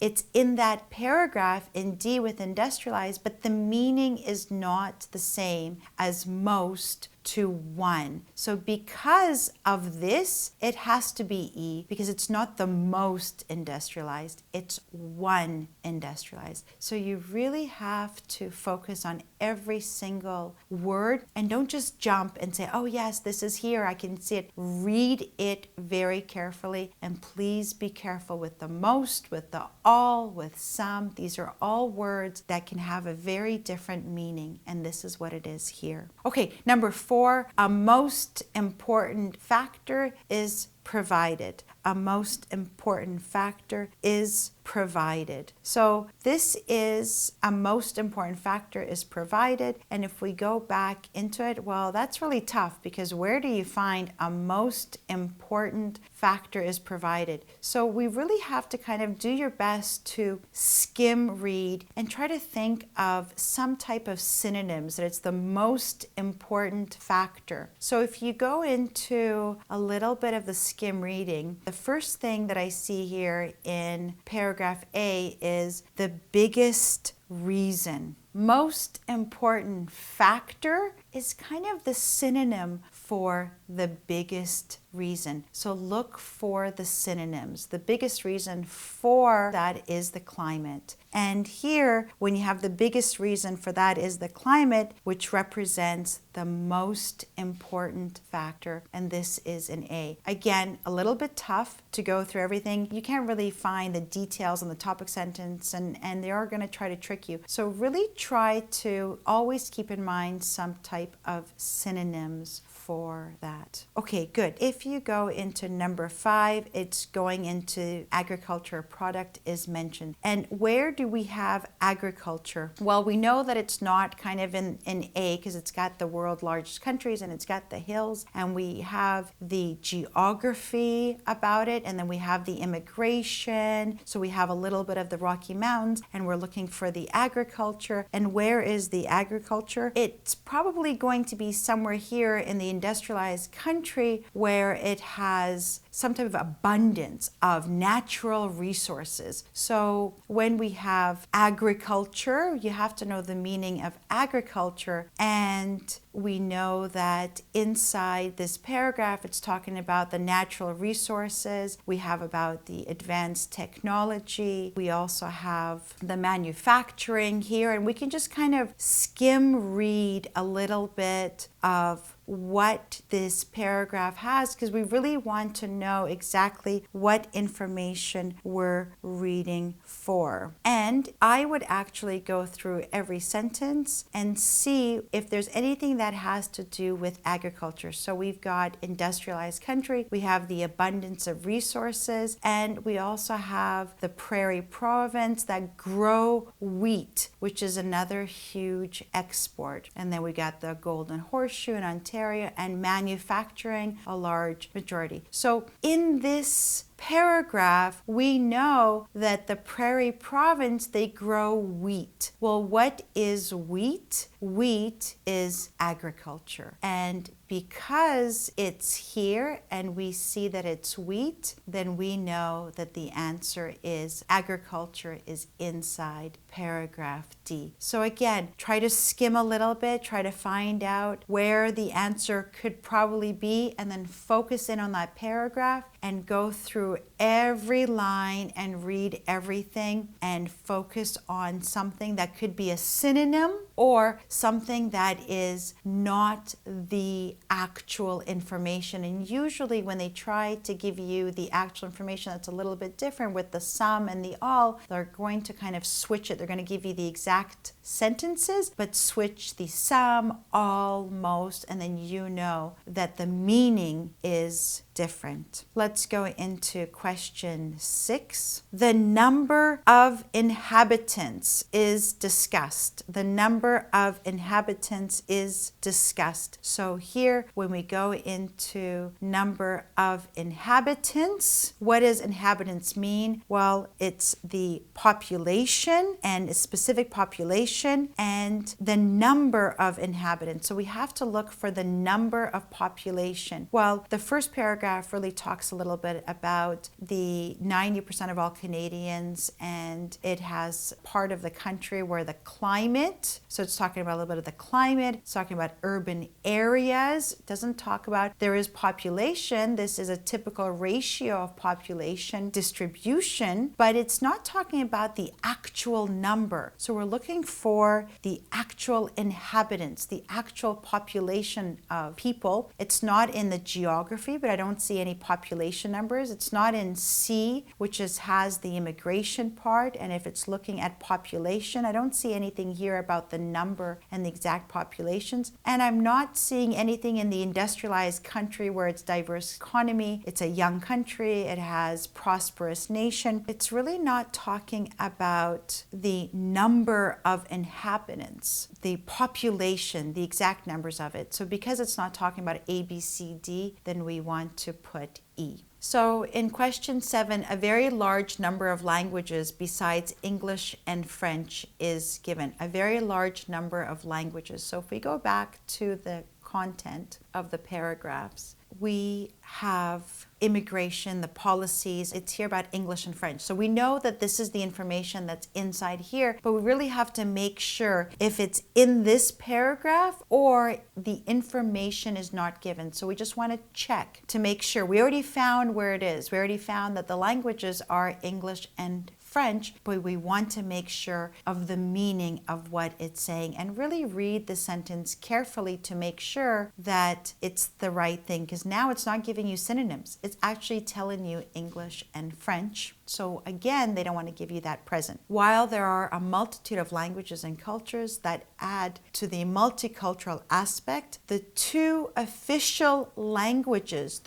Speaker 1: it's in that paragraph in D with industrialized, but the meaning is not the same as most to one. So because of this, it has to be E because it's not the most industrialized, it's one industrialized. So you really have to focus on every single word and don't just jump and say, oh yes, this is here, I can see it. Read it very carefully, and please be careful with the most, with the all, with some. These are all words that can have a very different meaning, and this is what it is here. Okay, number 4, a most important factor is provided. A most important factor is provided. So this is a most important factor is provided, and if we go back into it, well, that's really tough because where do you find a most important factor is provided? So we really have to kind of do your best to skim read and try to think of some type of synonyms that it's the most important factor. So if you go into a little bit of the skim reading, the first thing that I see here in paragraph A is the biggest reason. Most important factor is kind of the synonym for the biggest reason. So look for the synonyms. The biggest reason for that is the climate. And here, when you have the biggest reason for that is the climate, which represents the most important factor, and this is an A. Again, a little bit tough to go through everything. You can't really find the details on the topic sentence, and they are going to try to trick you. So really try to always keep in mind some type of synonyms for that. Okay, good. If you go into number 5, it's going into agriculture product is mentioned. And where do we have agriculture? Well, we know that it's not kind of in A because it's got the world's largest countries and it's got the hills, and we have the geography about it, and then we have the immigration. So we have a little bit of the Rocky Mountains, and we're looking for the agriculture. And where is the agriculture? It's probably going to be somewhere here in the industrialized country where it has some type of abundance of natural resources. So when we have agriculture, you have to know the meaning of agriculture, and we know that inside this paragraph it's talking about the natural resources. We have about the advanced technology. We also have the manufacturing here, and we can just kind of skim read a little bit of what this paragraph has, because we really want to know exactly what information we're reading for. And I would actually go through every sentence and see if there's anything that has to do with agriculture. So we've got industrialized country, we have the abundance of resources, and we also have the prairie province that grow wheat, which is another huge export. And then we got the Golden Horseshoe in Ontario, and manufacturing a large majority. So in this paragraph, we know that the prairie province, they grow wheat. Well, what is wheat? Wheat is agriculture. And because it's here and we see that it's wheat, then we know that the answer is agriculture is inside paragraph D. So again, try to skim a little bit, try to find out where the answer could probably be, and then focus in on that paragraph and go through every line and read everything and focus on something that could be a synonym or something that is not the actual information. And usually when they try to give you the actual information that's a little bit different with the some and the all, they're going to kind of switch it. They're going to give you the exact sentences, but switch the some, all, most, and then you know that the meaning is different. Let's go into question 6. The number of inhabitants is discussed. The number of inhabitants is discussed. So here, when we go into number of inhabitants, what does inhabitants mean? Well, it's the population and a specific population and the number of inhabitants. So we have to look for the number of population. Well, the first paragraph really talks a little bit about the 90% of all Canadians, and it has part of the country where the climate, so it's talking about a little bit of the climate, it's talking about urban areas. It doesn't talk about there is population. This is a typical ratio of population distribution, but it's not talking about the actual number. So we're looking for the actual inhabitants, the actual population of people. It's not in the geography, but I don't see any population numbers. It's not in C, which has the immigration part, and if it's looking at population, I don't see anything here about the number and the exact populations. And I'm not seeing anything in the industrialized country where it's diverse economy, it's a young country, it has prosperous nation. It's really not talking about the number of inhabitants, the population, the exact numbers of it. So because it's not talking about A, B, C, D, then we want to put E. So in question 7, a very large number of languages besides English and French is given. A very large number of languages. So if we go back to the content of the paragraphs, we have immigration, the policies. It's here about English and French. So we know that this is the information that's inside here, but we really have to make sure if it's in this paragraph or the information is not given. So we just want to check to make sure. We already found where it is. We already found that the languages are English and French, but we want to make sure of the meaning of what it's saying and really read the sentence carefully to make sure that it's the right thing, because now it's not giving you synonyms. It's actually telling you English and French. So again, they don't want to give you that present. While there are a multitude of languages and cultures that add to the multicultural aspect, the two official languages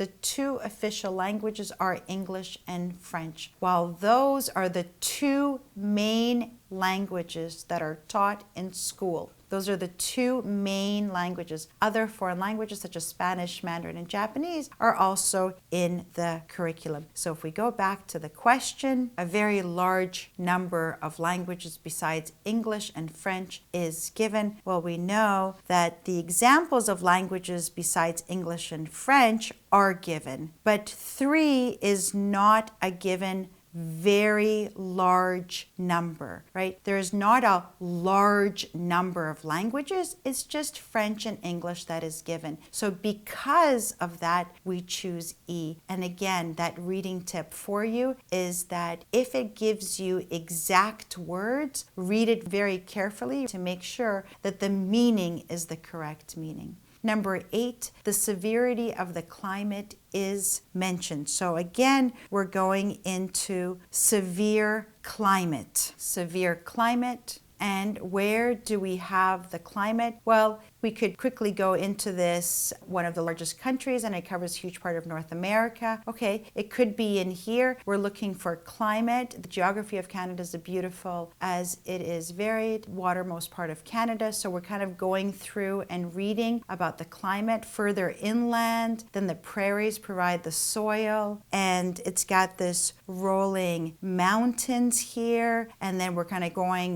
Speaker 1: are English and French. While those are the two main languages that are taught in school. Those are the two main languages. Other foreign languages such as Spanish, Mandarin, and Japanese are also in the curriculum. So if we go back to the question, a very large number of languages besides English and French is given. Well, we know that the examples of languages besides English and French are given, but 3 is not a given very large number, right? There's not a large number of languages. It's just French and English that is given. So because of that, we choose E. And again, that reading tip for you is that if it gives you exact words, read it very carefully to make sure that the meaning is the correct meaning. Number 8, the severity of the climate is mentioned. So again, we're going into severe climate. Severe climate. And where do we have the climate? Well, we could quickly go into this, one of the largest countries, and it covers a huge part of North America. Okay, it could be in here. We're looking for climate. The geography of Canada is beautiful as it is varied, watermost part of Canada. So we're kind of going through and reading about the climate further inland. Then the prairies provide the soil, and it's got this rolling mountains here. And then we're kind of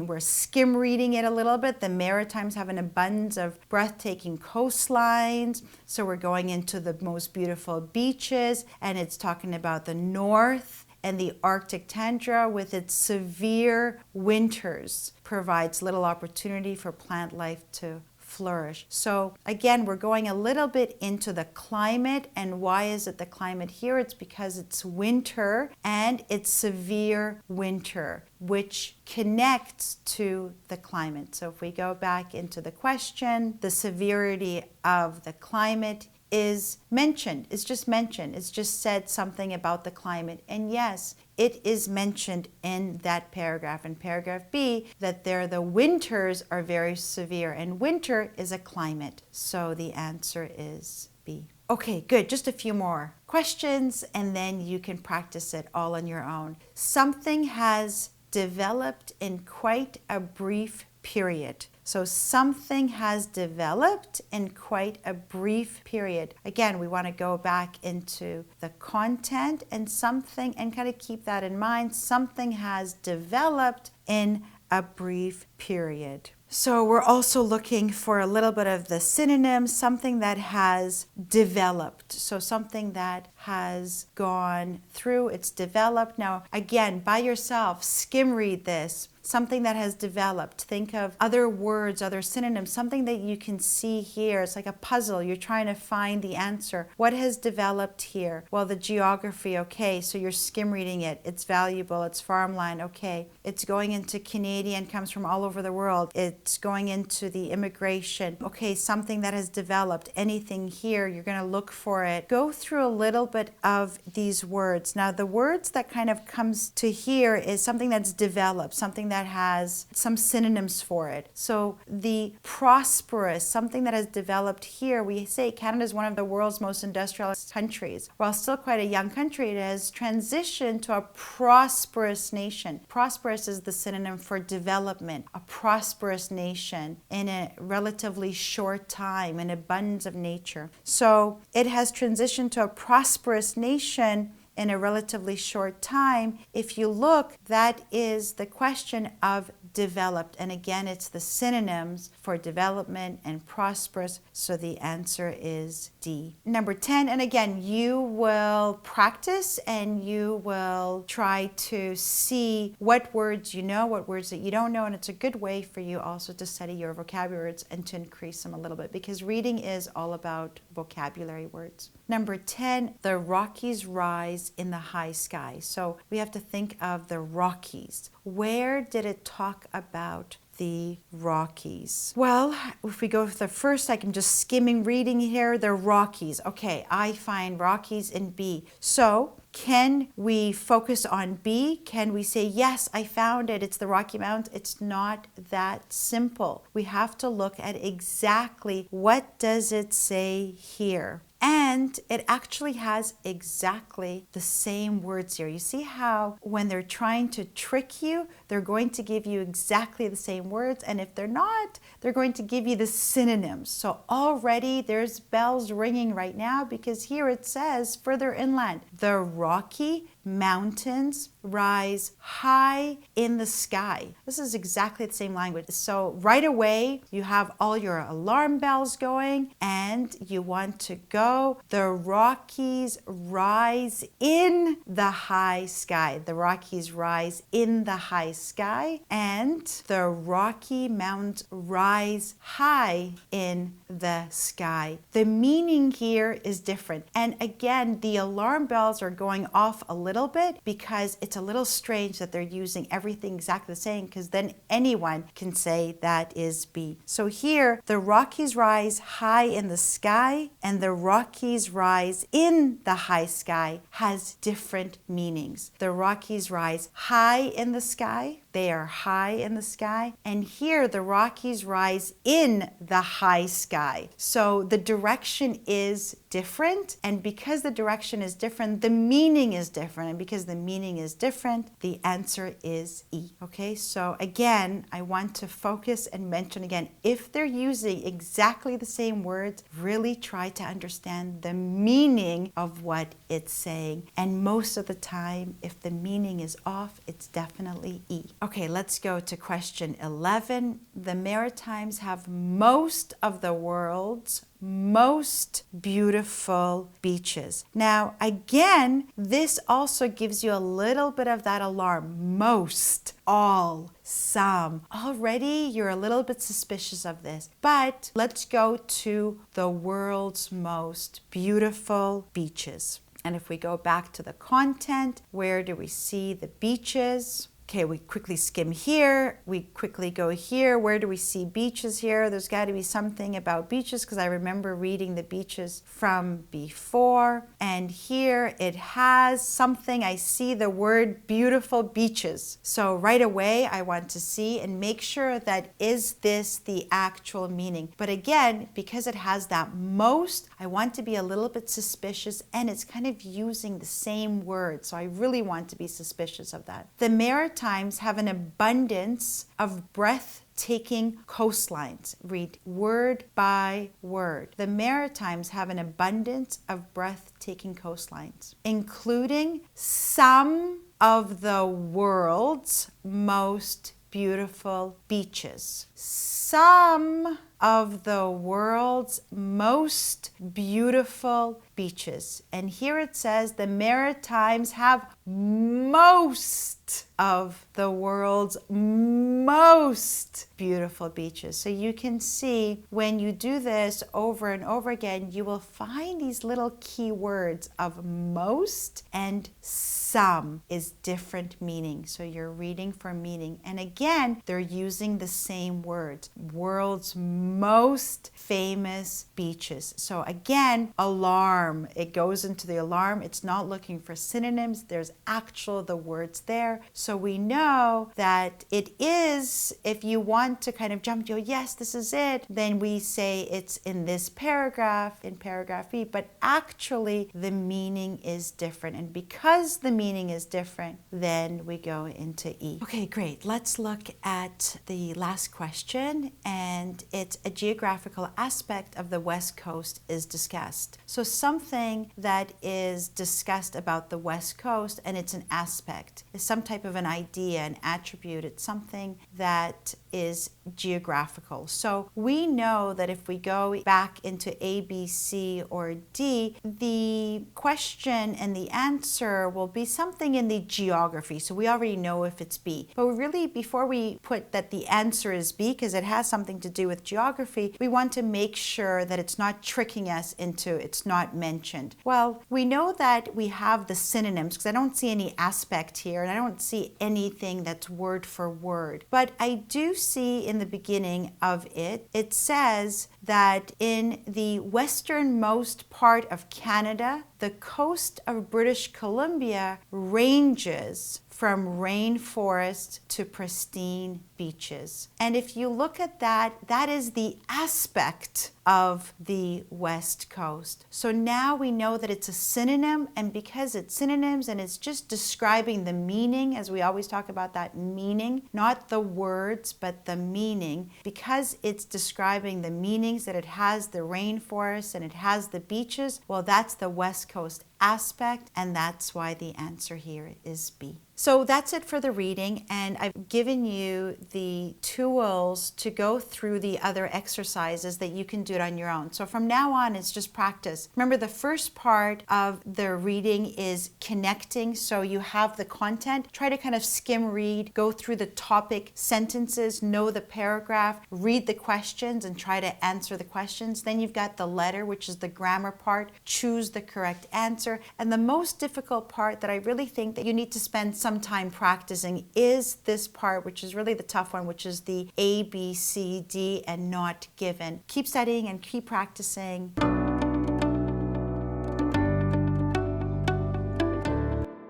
Speaker 1: we're skim reading it a little bit. The Maritimes have an abundance of breathtaking coastlines. So we're going into the most beautiful beaches, and it's talking about the north, and the Arctic tundra with its severe winters provides little opportunity for plant life to flourish. So again, we're going a little bit into the climate. And why is it the climate here? It's because it's winter and it's severe winter, which connects to the climate. So if we go back into the question, the severity of the climate is mentioned. It's just mentioned. It's just said something about the climate. And yes, it is mentioned in that paragraph, in paragraph B, that the winters are very severe, and winter is a climate. So the answer is B. Okay, good. Just a few more questions, and then you can practice it all on your own. Something has developed in quite a brief period. So something has developed in quite a brief period. Again, we want to go back into the content and something, and kind of keep that in mind. Something has developed in a brief period. So we're also looking for a little bit of the synonyms, something that has developed. So something that has gone through, it's developed. Now, again, by yourself, skim read this. Something that has developed. Think of other words, other synonyms, something that you can see here. It's like a puzzle. You're trying to find the answer. What has developed here? Well, the geography, okay, so you're skim reading it. It's valuable, it's farmland, okay. It's going into Canadian, comes from all over the world. It's going into the immigration. Okay, something that has developed. Anything here, you're going to look for it. Go through a little bit of these words. Now, the words that kind of comes to here is something that's developed, something that has some synonyms for it. So the prosperous, something that has developed here, we say Canada is one of the world's most industrialized countries. While still quite a young country, it has transitioned to a prosperous nation. Prosperous is the synonym for development, a prosperous nation in a relatively short time, an abundance of nature. So it has transitioned to a prosperous nation in a relatively short time. If you look, that is the question of developed. And again, it's the synonyms for development and prosperous. So the answer is D. Number 10, and again, you will practice and you will try to see what words you know, what words that you don't know. And it's a good way for you also to study your vocabulary words and to increase them a little bit, because reading is all about vocabulary words. Number 10, the Rockies rise in the high sky. So we have to think of the Rockies. Where did it talk about the Rockies? Well, if we go with the first, I'm just skimming reading here, the Rockies. Okay, I find Rockies in B. So can we focus on B? Can we say, yes, I found it, it's the Rocky Mountains? It's not that simple. We have to look at exactly what does it say here. And it actually has exactly the same words here. You see how when they're trying to trick you, they're going to give you exactly the same words, and if they're not, they're going to give you the synonyms. So already there's bells ringing right now, because here it says further inland, the Rocky Mountains rise high in the sky. This is exactly the same language. So right away, you have all your alarm bells going, and you want to go, the Rockies rise in the high sky. The Rockies rise in the high sky, and the Rocky Mountains rise high in the sky. The meaning here is different. And again, the alarm bells are going off a little bit because it's a little strange that they're using everything exactly the same, because then anyone can say that is B. So here, the Rockies rise high in the sky and the Rockies rise in the high sky has different meanings. The Rockies rise high in the sky. They are high in the sky. And here the Rockies rise in the high sky. So the direction is different. And because the direction is different, the meaning is different. And because the meaning is different, the answer is E. Okay, so again, I want to focus and mention again, if they're using exactly the same words, really try to understand the meaning of what it's saying. And most of the time, if the meaning is off, it's definitely E. Okay, let's go to question 11. The Maritimes have most of the world's most beautiful beaches. Now, again, this also gives you a little bit of that alarm. Most, all, some. Already, you're a little bit suspicious of this. But let's go to the world's most beautiful beaches. And if we go back to the content, where do we see the beaches? Okay, we quickly skim here, we quickly go here. Where do we see beaches here? There's got to be something about beaches, because I remember reading the beaches from before. And here it has something. I see the word beautiful beaches. So right away I want to see and make sure that is this the actual meaning. But again, because it has that most, I want to be a little bit suspicious, and it's kind of using the same word. So I really want to be suspicious of that. The Maritimes have an abundance of breathtaking coastlines. Read word by word. The Maritimes have an abundance of breathtaking coastlines, including some of the world's most beautiful beaches. Some of the world's most beautiful beaches. And here it says the Maritimes have most of the world's most beautiful beaches. So you can see when you do this over and over again, you will find these little key words of most and some is different meaning. So you're reading for meaning. And again, they're using the same words. World's most famous beaches. So again, alarm. It goes into the alarm. It's not looking for synonyms. There's actual the words there. So we know that it is, if you want to kind of jump to, yes, this is it, then we say it's in this paragraph, in paragraph B, but actually the meaning is different. And because the meaning is different, then we go into E. Okay, great. Let's look at the last question, and it's a geographical aspect of the West Coast is discussed. So something that is discussed about the West Coast, and it's an aspect, is some type of an idea, an attribute. It's something that is geographical. So we know that if we go back into A, B, C, or D, the question and the answer will be something in the geography. So we already know if it's B. But really, before we put that the answer is B, because it has something to do with geography, we want to make sure that it's not tricking us into it's not mentioned. Well, we know that we have the synonyms, because I don't see any aspect here, and I don't see anything that's word for word. But I do see in the beginning of it, it says that in the westernmost part of Canada, the coast of British Columbia ranges from rainforest to pristine beaches. And if you look at that, that is the aspect of the West Coast. So now we know that it's a synonym, and because it's synonyms and it's just describing the meaning, as we always talk about that meaning, not the words, but the meaning, because it's describing the meanings that it has the rainforest and it has the beaches, well, that's the West Coast aspect, and that's why the answer here is B. So that's it for the reading, and I've given you the tools to go through the other exercises that you can do it on your own. So from now on, it's just practice. Remember, the first part of the reading is connecting, so you have the content. Try to kind of skim read, go through the topic sentences, know the paragraph, read the questions, and try to answer the questions. Then you've got the letter, which is the grammar part. Choose the correct answer. And the most difficult part that I really think that you need to spend some time practicing is this part, which is really the tough one, which is the A, B, C, D, and not given. Keep studying and keep practicing.